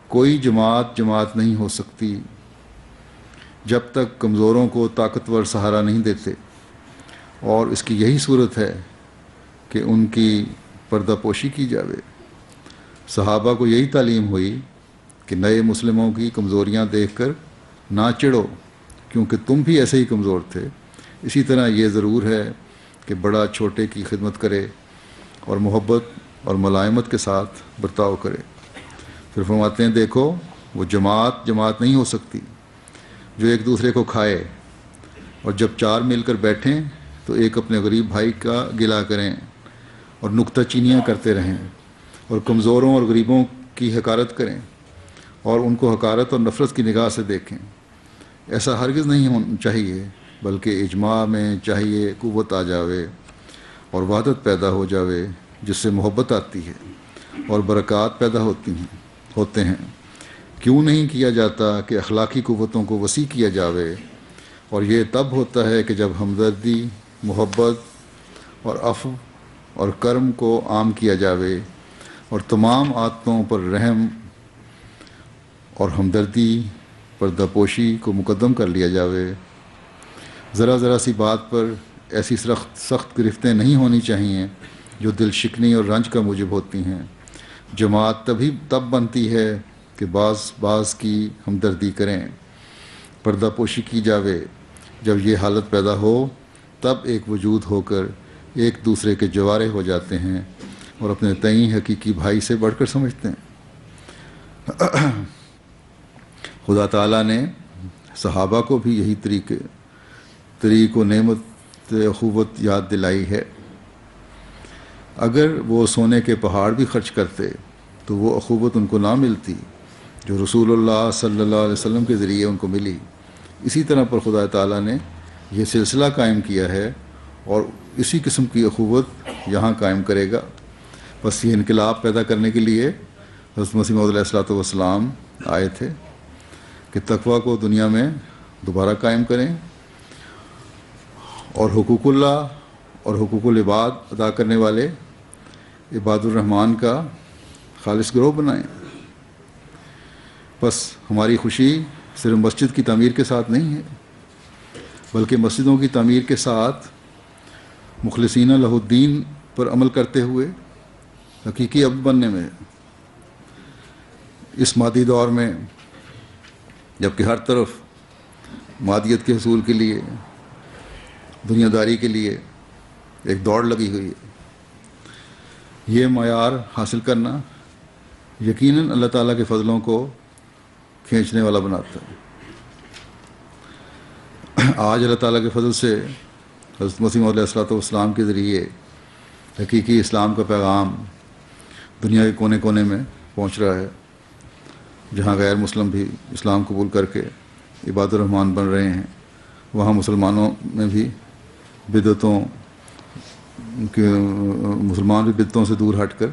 کوئی جماعت نہیں ہو سکتی جب تک کمزوروں کو طاقتور سہارا نہیں دیتے، اور اس کی یہی صورت ہے کہ ان کی پردہ پوشی کی جاوے. صحابہ کو یہی تعلیم ہوئی کہ نئے مسلموں کی کمزوریاں دیکھ کر نہ چڑھو کیونکہ تم بھی ایسے ہی کمزور تھے. اسی طرح یہ ضرور ہے کہ بڑا چھوٹے کی خدمت کرے اور محبت اور ملائمت کے ساتھ برتاؤ کرے. پھر فرماتے ہیں دیکھو وہ جماعت نہیں ہو سکتی جو ایک دوسرے کو کھائے، اور جب چار مل کر بیٹھیں تو ایک اپنے غریب بھائی کا گلہ کریں اور نکتہ چینیاں کرتے رہیں اور کمزوروں اور غریبوں کی حقارت کریں اور ان کو حقارت اور نفرت کی نگاہ سے دیکھیں. ایسا ہرگز نہیں ہونا چاہیے، بلکہ اجماع میں چاہیے قوت آ جاوے اور وحدت پیدا ہو جاوے جس سے محبت آتی ہے اور برکات پیدا ہوتے ہیں. کیوں نہیں کیا جاتا کہ اخلاقی قوتوں کو وسیع کیا جاوے، اور یہ تب ہوتا ہے کہ جب ہمدردی، محبت اور عفو اور کرم کو عام کیا جاوے اور تمام عادتوں پر رحم اور ہمدردی پردہ پوشی کو مقدم کر لیا جاوے. ذرا ذرا سی بات پر ایسی سخت گرفتیں نہیں ہونی چاہیے جو دل شکنی اور رنج کا موجب ہوتی ہیں. جماعت تب بنتی ہے کہ بعض کی ہمدردی کریں. پردہ پوشی کی جاوے. جب یہ حالت پیدا ہو تب ایک وجود ہو کر ایک دوسرے کے جوارے ہو جاتے ہیں اور اپنے تئیں حقیقی بھائی سے بڑھ کر سمجھتے ہیں. خدا تعالیٰ نے صحابہ کو بھی یہی طریق و نعمت اخوت یاد دلائی ہے. اگر وہ سونے کے پہاڑ بھی خرچ کرتے تو وہ اخوت ان کو نہ ملتی جو رسول اللہ صلی اللہ علیہ وسلم کے ذریعے ان کو ملی. اسی طرح پر خدا تعالیٰ نے یہ سلسلہ قائم کیا ہے اور اسی قسم کی اخوت یہاں قائم کرے گا. بس یہ انقلاب پیدا کرنے کے لیے حضرت مسیح موعود علیہ الصلوۃ والسلام آئے تھے کہ تقویٰ کو دنیا میں دوبارہ قائم کریں اور حقوق اللہ اور حقوق العباد ادا کرنے والے عباد الرحمن کا خالص گروہ بنائیں. بس ہماری خوشی صرف مسجد کی تعمیر کے ساتھ نہیں ہے بلکہ مسجدوں کی تعمیر کے ساتھ مخلصین لہ الدین پر عمل کرتے ہوئے حقیقی عبد بننے میں. اس مادی دور میں جبکہ ہر طرف مادیت کے حصول کے لیے دنیا داری کے لیے ایک دوڑ لگی ہوئی ہے، یہ معیار حاصل کرنا یقیناً اللہ تعالیٰ کے فضلوں کو کھینچنے والا بناتا ہے. آج اللہ تعالیٰ کے فضل سے حضرت مسیح موعود علیہ الصلوۃ والسلام کے ذریعے حقیقی اسلام کا پیغام دنیا کے کونے کونے میں پہنچ رہا ہے. جہاں غیر مسلم بھی اسلام قبول کر کے عباد الرحمن بن رہے ہیں، وہاں مسلمانوں میں بھی مسلمان بھی بدعتوں سے دور ہٹ کر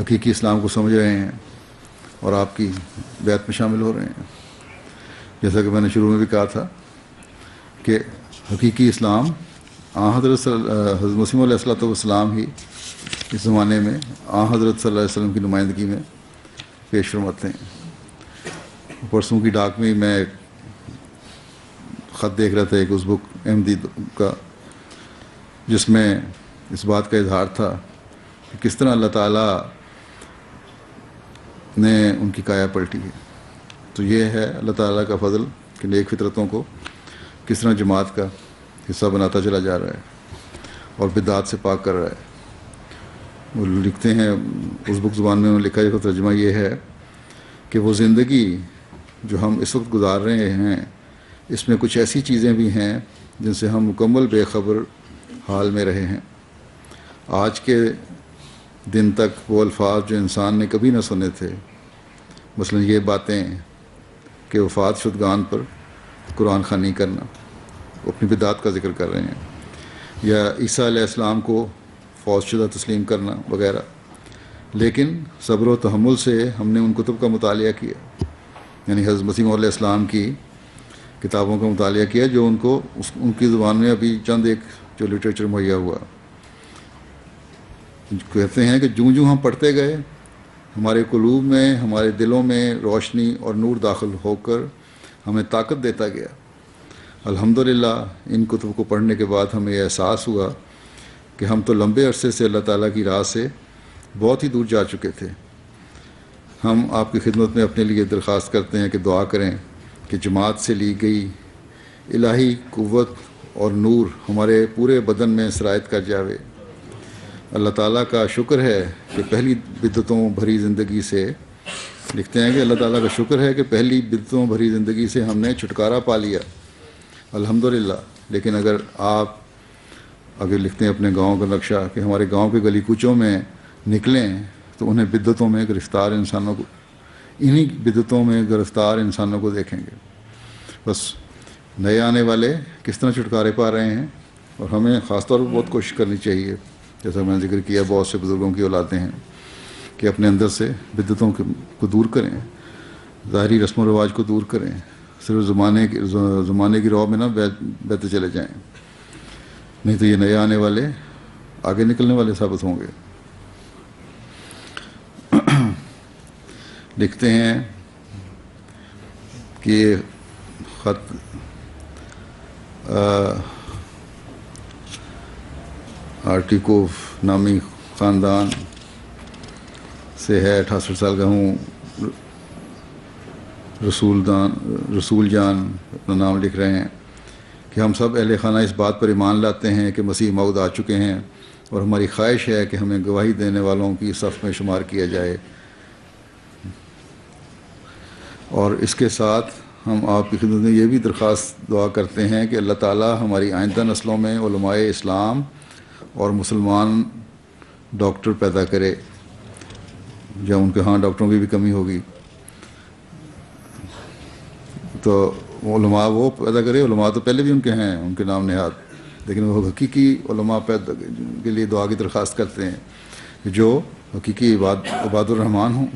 حقیقی اسلام کو سمجھ رہے ہیں اور آپ کی بیعت میں شامل ہو رہے ہیں. جیسا کہ میں نے شروع میں بھی کہا تھا کہ حقیقی اسلام حضرت مسیح موعود علیہ الصلوۃ والسلام ہی اس زمانے میں حضرت صلی اللہ علیہ وسلم کی نمائندگی میں پیش فرماتے ہیں. پرسوں کی ڈاک میں میں ایک خط دیکھ رہا تھا ایک ازبک احمدی کا، جس میں اس بات کا اظہار تھا کہ کس طرح اللہ تعالیٰ نے ان کی کایا پلٹی ہے. تو یہ ہے اللہ تعالیٰ کا فضل کہ نیک فطرتوں کو کس طرح جماعت کا حصہ بناتا چلا جا رہا ہے اور بدعات سے پاک کر رہا ہے. وہ لکھتے ہیں ازبک زبان میں انہوں نے لکھا ہے، ترجمہ یہ ہے کہ وہ زندگی جو ہم اس وقت گزار رہے ہیں اس میں کچھ ایسی چیزیں بھی ہیں جن سے ہم مکمل بے خبر حال میں رہے ہیں. آج کے دن تک وہ الفاظ جو انسان نے کبھی نہ سنے تھے، مثلا یہ باتیں کہ وفات شدگان پر قرآن خوانی کرنا، اپنی بدعات کا ذکر کر رہے ہیں، یا عیسیٰ علیہ السلام کو فوت شدہ تسلیم کرنا وغیرہ. لیکن صبر و تحمل سے ہم نے ان کتب کا مطالعہ کیا، یعنی حضرت مسیح موعود علیہ السلام کی کتابوں کا مطالعہ کیا جو ان کی زبان میں ابھی چند ایک جو لٹریچر مہیا ہوا. کہتے ہیں کہ جوں ہم پڑھتے گئے ہمارے قلوب میں، ہمارے دلوں میں روشنی اور نور داخل ہو کر ہمیں طاقت دیتا گیا. الحمدللہ ان کتب کو پڑھنے کے بعد ہمیں یہ احساس ہوا کہ ہم تو لمبے عرصے سے اللہ تعالیٰ کی راہ سے بہت ہی دور جا چکے تھے. ہم آپ کی خدمت میں اپنے لیے درخواست کرتے ہیں کہ دعا کریں کہ جماعت سے لی گئی الہی قوت اور نور ہمارے پورے بدن میں سرایت کر جاوے. اللہ تعالیٰ کا شکر ہے کہ پہلی بدعتوں بھری زندگی سے، لکھتے ہیں کہ اللہ تعالیٰ کا شکر ہے کہ پہلی بدعتوں بھری زندگی سے ہم نے چھٹکارا پا لیا، الحمدللہ. لیکن اگر لکھتے ہیں اپنے گاؤں کا نقشہ کہ ہمارے گاؤں کے گلی کوچوں میں نکلیں تو انہیں بدعتوں میں گرفتار انسانوں کو، انہی بدعتوں میں گرفتار انسانوں کو دیکھیں گے. بس نئے آنے والے کس طرح چھٹکارے پا رہے ہیں، اور ہمیں خاص طور پر بہت کوشش کرنی چاہیے، جیسا میں نے ذکر کیا بہت سے بزرگوں کی اولادیں ہیں، کہ اپنے اندر سے بدعتوں کو دور کریں، ظاہری رسم و رواج کو دور کریں، صرف زمانے کی راہ میں نہ بہتے چلے جائیں، نہیں تو یہ نئے آنے والے آگے نکلنے والے ثابت ہوں گے. لکھتے ہیں کہ یہ خط آرٹیکوف نامی خاندان سے ہے، 68 سال کا ہوں، رسول جان اپنا نام لکھ رہے ہیں کہ ہم سب اہل خانہ اس بات پر ایمان لاتے ہیں کہ مسیح موعود آ چکے ہیں، اور ہماری خواہش ہے کہ ہمیں گواہی دینے والوں کی صف میں شمار کیا جائے، اور اس کے ساتھ ہم آپ کی خدمت میں یہ بھی درخواست دعا کرتے ہیں کہ اللہ تعالیٰ ہماری آئندہ نسلوں میں علماء اسلام اور مسلمان ڈاکٹر پیدا کرے، جب ان کے ہاں ڈاکٹروں کی بھی کمی ہوگی تو علماء وہ پیدا کرے۔ علماء تو پہلے بھی ان کے ہیں، ان کے نام نہاد، لیکن وہ حقیقی علماء پیدا کے لیے دعا کی درخواست کرتے ہیں جو حقیقی عباد الرحمن ہوں،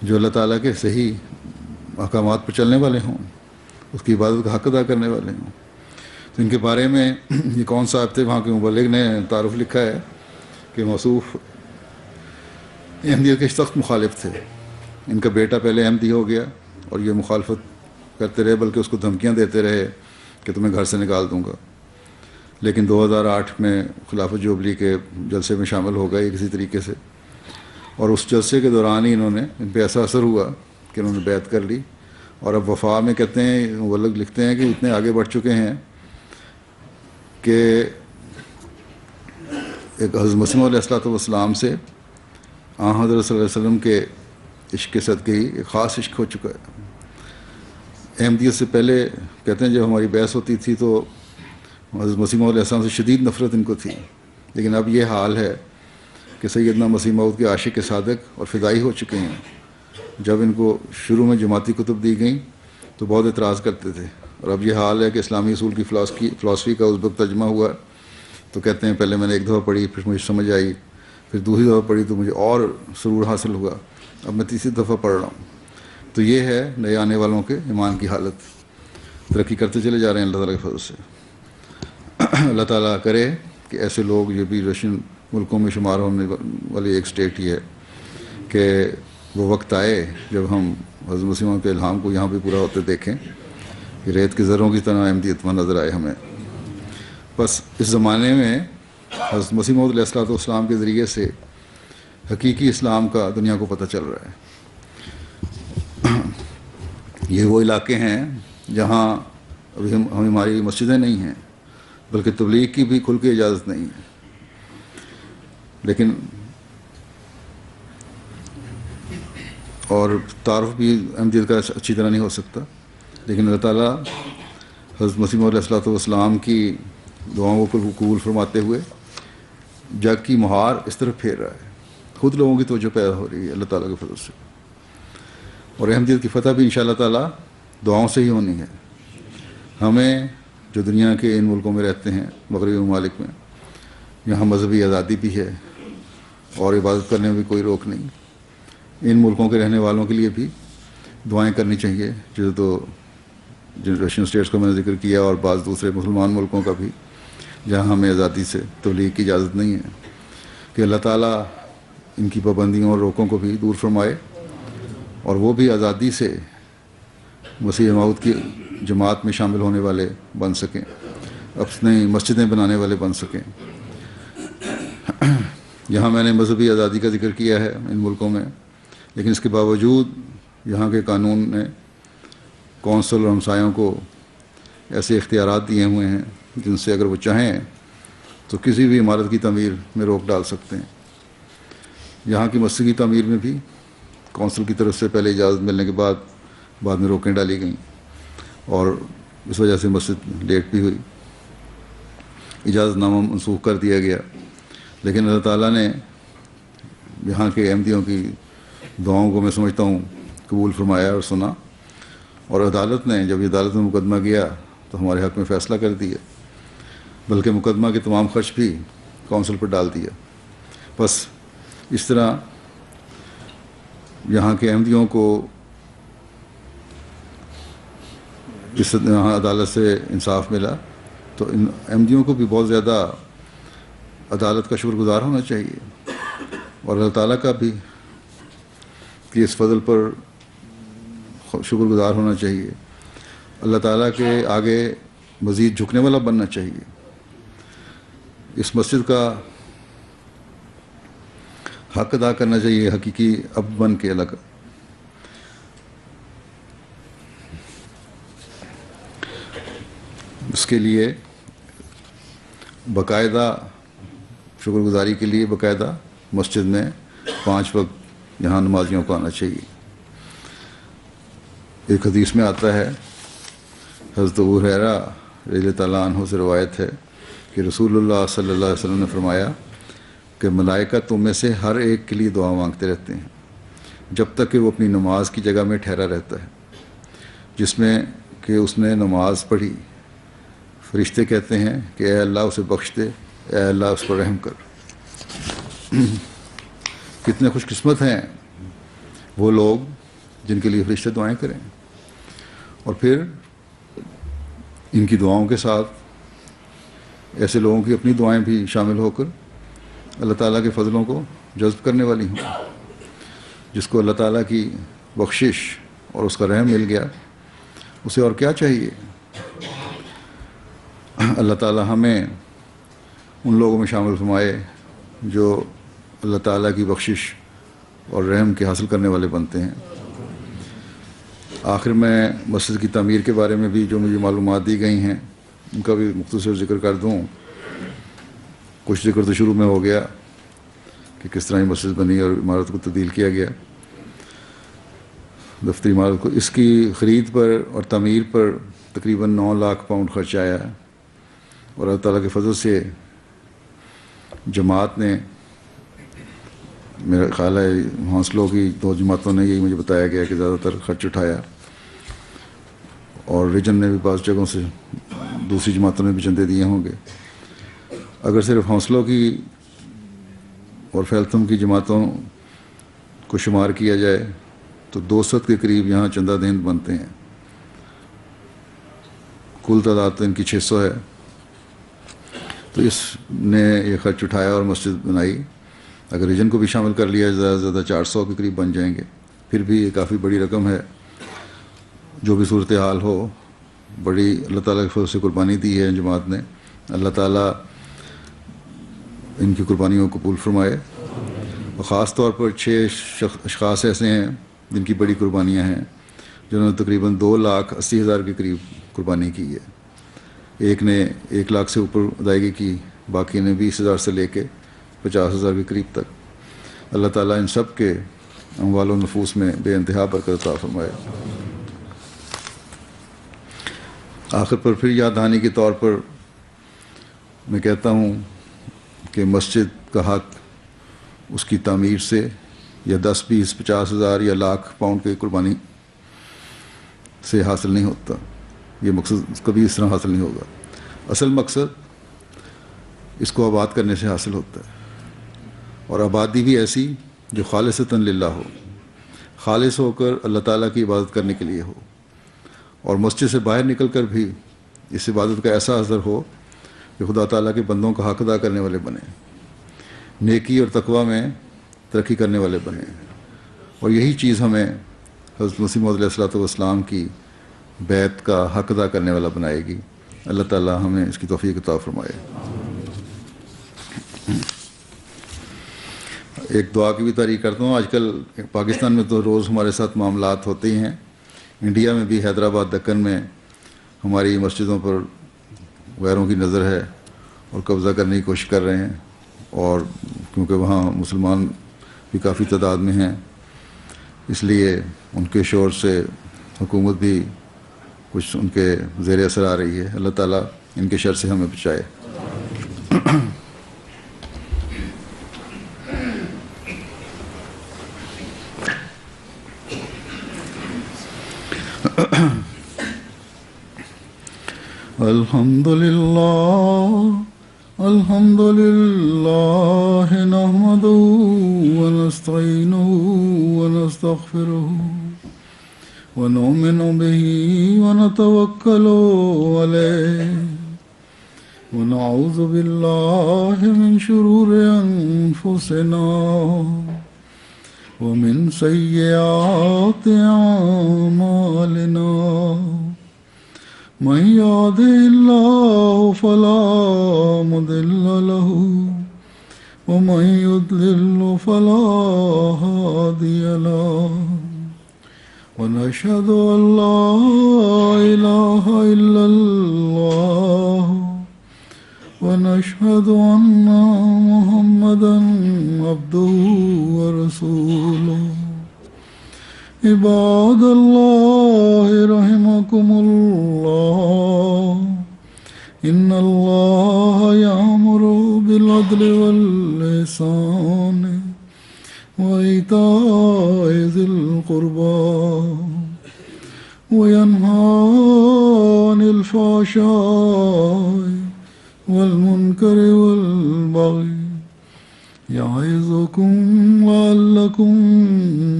جو اللہ تعالیٰ کے صحیح احکامات پر چلنے والے ہوں، اس کی عبادت کا حق ادا کرنے والے ہوں۔ تو ان کے بارے میں یہ کون صاحب تھے، وہاں کے مبلغ نے تعارف لکھا ہے کہ موصوف احمدیت کے سخت مخالف تھے، ان کا بیٹا پہلے احمدی ہو گیا اور یہ مخالفت کرتے رہے، بلکہ اس کو دھمکیاں دیتے رہے کہ تمہیں گھر سے نکال دوں گا، لیکن 2008 میں خلافت جوبلی کے جلسے میں شامل ہو گئے کسی طریقے سے، اور اس جلسے کے دوران ہی انہوں نے ان پہ ایسا اثر ہوا کہ انہوں نے بیعت کر لی، اور اب وفا میں کہتے ہیں، مبلغ لکھتے ہیں کہ اتنے آگے بڑھ چکے ہیں کہ ایک حضرت مسیح علیہ السلام سے حضرت صلی اللہ علیہ وسلم کے عشق کے صدقے ہی ایک خاص عشق ہو چکا ہے۔ احمدیت سے پہلے کہتے ہیں جب ہماری بحث ہوتی تھی تو حضرت مسیح علیہ السلام سے شدید نفرت ان کو تھی، لیکن اب یہ حال ہے کہ سیدنا مسیح موعود کے عاشق صادق اور فدائی ہو چکے ہیں۔ جب ان کو شروع میں جماعتی کتب دی گئیں تو بہت اعتراض کرتے تھے، اور اب یہ حال ہے کہ اسلامی اصول کی فلاسفی کا اس وقت ترجمہ ہوا تو کہتے ہیں پہلے میں نے ایک دفعہ پڑھی، پھر مجھے سمجھ آئی، پھر دوسری دفعہ پڑھی تو مجھے اور سرور حاصل ہوا، اب میں تیسری دفعہ پڑھ رہا ہوں۔ تو یہ ہے نئے آنے والوں کے ایمان کی حالت، ترقی کرتے چلے جا رہے ہیں اللہ تعالیٰ کے فضل سے۔ اللہ تعالیٰ کرے کہ ایسے لوگ، یہ بھی رشین ملکوں میں شمار ہونے والی ایک اسٹیٹ ہی ہے، کہ وہ وقت آئے جب ہم حضرت مسیح کے الہام کو یہاں بھی پورا ہوتے دیکھیں کہ ریت کے ذروں کی طرح احمدیت میں نظر آئے ہمیں۔ بس اس زمانے میں حضرت مسیح موعود علیہ السلام کے ذریعے سے حقیقی اسلام کا دنیا کو پتہ چل رہا ہے۔ یہ وہ علاقے ہیں جہاں ابھی ہماری مسجدیں نہیں ہیں، بلکہ تبلیغ کی بھی کھل کے اجازت نہیں ہے، لیکن اور تعارف بھی احمدیت کا اچھی طرح نہیں ہو سکتا، لیکن اللہ تعالیٰ حضرت مسیح موعود علیہ السلام کی دعاؤں کو قبول فرماتے ہوئے جگ کی مہار اس طرف پھیر رہا ہے، خود لوگوں کی توجہ پیدا ہو رہی ہے اللہ تعالیٰ کے فضل سے، اور احمدیت کی فتح بھی انشاءاللہ تعالیٰ دعاؤں سے ہی ہونی ہے۔ ہمیں جو دنیا کے ان ملکوں میں رہتے ہیں، مغربی ممالک میں، یہاں مذہبی آزادی بھی ہے اور عبادت کرنے میں بھی کوئی روک نہیں، ان ملکوں کے رہنے والوں کے لیے بھی دعائیں کرنی چاہیے، جو تو جن رشین اسٹیٹس کو میں نے ذکر کیا، اور بعض دوسرے مسلمان ملکوں کا بھی جہاں ہمیں آزادی سے تبلیغ کی اجازت نہیں ہے، کہ اللہ تعالیٰ ان کی پابندیوں اور روکوں کو بھی دور فرمائے، اور وہ بھی آزادی سے مسیح موعود کی جماعت میں شامل ہونے والے بن سکیں، اپنی مسجدیں بنانے والے بن سکیں۔ یہاں میں نے مذہبی آزادی کا ذکر کیا ہے ان ملکوں میں، لیکن اس کے باوجود یہاں کے قانون نے کونسل اور ہمسایوں کو ایسے اختیارات دیے ہوئے ہیں جن سے اگر وہ چاہیں تو کسی بھی عمارت کی تعمیر میں روک ڈال سکتے ہیں۔ یہاں کی مسجد کی تعمیر میں بھی کونسل کی طرف سے پہلے اجازت ملنے کے بعد میں روکیں ڈالی گئیں، اور اس وجہ سے مسجد لیٹ بھی ہوئی، اجازت نامہ منسوخ کر دیا گیا۔ لیکن اللہ تعالیٰ نے یہاں کے احمدیوں کی دعاؤں کو میں سمجھتا ہوں قبول فرمایا اور سنا، اور عدالت نے جب یہ عدالت میں مقدمہ گیا تو ہمارے حق میں فیصلہ کر دیا، بلکہ مقدمہ کے تمام خرچ بھی کونسل پر ڈال دیا۔ بس اس طرح یہاں کے احمدیوں کو اس یہاں عدالت سے انصاف ملا، تو ان احمدیوں کو بھی بہت زیادہ عدالت کا شکر گزار ہونا چاہیے، اور اللہ تعالیٰ کا بھی کہ اس فضل پر شکر گزار ہونا چاہیے، اللہ تعالیٰ کے آگے مزید جھکنے والا بننا چاہیے. اس مسجد کا حق ادا کرنا چاہیے حقیقی اب بن کے اللہ کا. اس کے لیے باقاعدہ شکر گزاری کے لیے باقاعدہ مسجد میں 5 وقت یہاں نمازیوں کو آنا چاہیے. ایک حدیث میں آتا ہے، حضرت ابو ہریرہ رضی اللہ تعالیٰ عنہ سے روایت ہے کہ رسول اللہ صلی اللہ علیہ وسلم نے فرمایا کہ ملائکہ تم میں سے ہر ایک کے لیے دعا مانگتے رہتے ہیں جب تک کہ وہ اپنی نماز کی جگہ میں ٹھہرا رہتا ہے جس میں کہ اس نے نماز پڑھی. فرشتے کہتے ہیں کہ اے اللہ اسے بخش دے، اے اللہ اس پر رحم کر. کتنے خوش قسمت ہیں وہ لوگ جن کے لیے فرشتے دعائیں کریں. اور پھر ان کی دعاؤں کے ساتھ ایسے لوگوں کی اپنی دعائیں بھی شامل ہو کر اللہ تعالیٰ کے فضلوں کو جذب کرنے والی ہوں. جس کو اللہ تعالیٰ کی بخشش اور اس کا رحم مل گیا اسے اور کیا چاہیے. اللہ تعالیٰ ہمیں ان لوگوں میں شامل فرمائے جو اللہ تعالیٰ کی بخشش اور رحم کے حاصل کرنے والے بنتے ہیں. آخر میں مسجد کی تعمیر کے بارے میں بھی جو مجھے معلومات دی گئی ہیں ان کا بھی مختصر ذکر کر دوں. کچھ ذکر تو شروع میں ہو گیا کہ کس طرح یہ مسجد بنی اور عمارت کو تبدیل کیا گیا. دفتری عمارت کو اس کی خرید پر اور تعمیر پر تقریباً 9 لاکھ پاؤنڈ خرچ آیا ہے. اور اللہ تعالیٰ کے فضل سے جماعت نے، میرا خیال ہے حوصلوں کی 2 جماعتوں نے، یہی مجھے بتایا گیا کہ زیادہ تر خرچ اٹھایا. اور ریجن نے بھی بعض جگہوں سے دوسری جماعتوں نے بھی چندے دیے ہوں گے. اگر صرف حوصلوں کی اور فیلتم کی جماعتوں کو شمار کیا جائے تو 200 کے قریب یہاں چندہ دہند بنتے ہیں. کل تعداد تو ان کی 600 ہے. تو اس نے یہ خرچ اٹھایا اور مسجد بنائی. اگر ریجن کو بھی شامل کر لیا زیادہ سے زیادہ 400 کے قریب بن جائیں گے. پھر بھی یہ کافی بڑی رقم ہے. جو بھی صورتحال ہو، بڑی اللہ تعالیٰ کے فضل سے قربانی دی ہے جماعت نے. اللہ تعالیٰ ان کی قربانیوں کو قبول فرمائے. اور خاص طور پر 6 اشخاص ایسے ہیں جن کی بڑی قربانیاں ہیں، جنہوں نے تقریباً 2,80,000 کے قریب قربانی کی ہے. ایک نے 1 لاکھ سے اوپر ادائیگی کی، باقی نے 20,000 سے لے کے 50,000 کے قریب تک. اللہ تعالیٰ ان سب کے اموال و نفوس میں بے انتہا برکت عطا فرمائے. آخر پر پھر یاد دہانی کے طور پر میں کہتا ہوں کہ مسجد کا حق اس کی تعمیر سے یا 10, 20, 50,000 یا لاکھ پاؤنڈ کی قربانی سے حاصل نہیں ہوتا. یہ مقصد کبھی اس طرح حاصل نہیں ہوگا. اصل مقصد اس کو آباد کرنے سے حاصل ہوتا ہے. اور آبادی بھی ایسی جو خالصتاً للہ ہو، خالص ہو کر اللہ تعالیٰ کی عبادت کرنے کے لیے ہو. اور مسجد سے باہر نکل کر بھی اس عبادت کا ایسا اثر ہو کہ خدا تعالیٰ کے بندوں کا حق ادا کرنے والے بنیں، نیکی اور تقوی میں ترقی کرنے والے بنیں. اور یہی چیز ہمیں حضرت مسیح موعود علیہ الصلوۃ والسلام کی بیعت کا حق ادا کرنے والا بنائے گی. اللہ تعالیٰ ہمیں اس کی توفیق عطا فرمائے. ایک دعا کی بھی تعریف کرتا ہوں. آج کل پاکستان میں تو روز ہمارے ساتھ معاملات ہوتے ہی ہیں. انڈیا میں بھی حیدرآباد دکن میں ہماری مسجدوں پر غیروں کی نظر ہے اور قبضہ کرنے کی کوشش کر رہے ہیں. اور کیونکہ وہاں مسلمان بھی کافی تعداد میں ہیں، اس لیے ان کے شور سے حکومت بھی کچھ ان کے زیر اثر آ رہی ہے. اللہ تعالیٰ ان کے شر سے ہمیں بچائے. الحمد لله نحمده ونستعينه ونستغفره ونؤمن به ونتوكل عليه ونعوذ بالله من شرور أنفسنا ومن سيئات أعمالنا من يهده الله فلا مضل له ومن يضلل فلا هادي له ونشهد أن لا إله إلا الله ونشهد أن محمدا عبده ورسوله عباد الله رحمكم الله إن الله يأمر بالعدل والإحسان وإيتاء ذي القربى وينهى عن الفحشاء والمنكر والبغي يعظكم لعلكم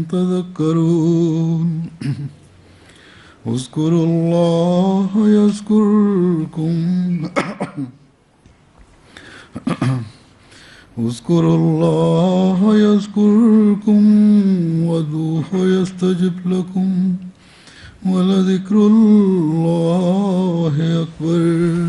تذكرون اذكروا الله يذكركم اذكروا الله يذكركم وادعوه يستجب لكم ولذكر الله أكبر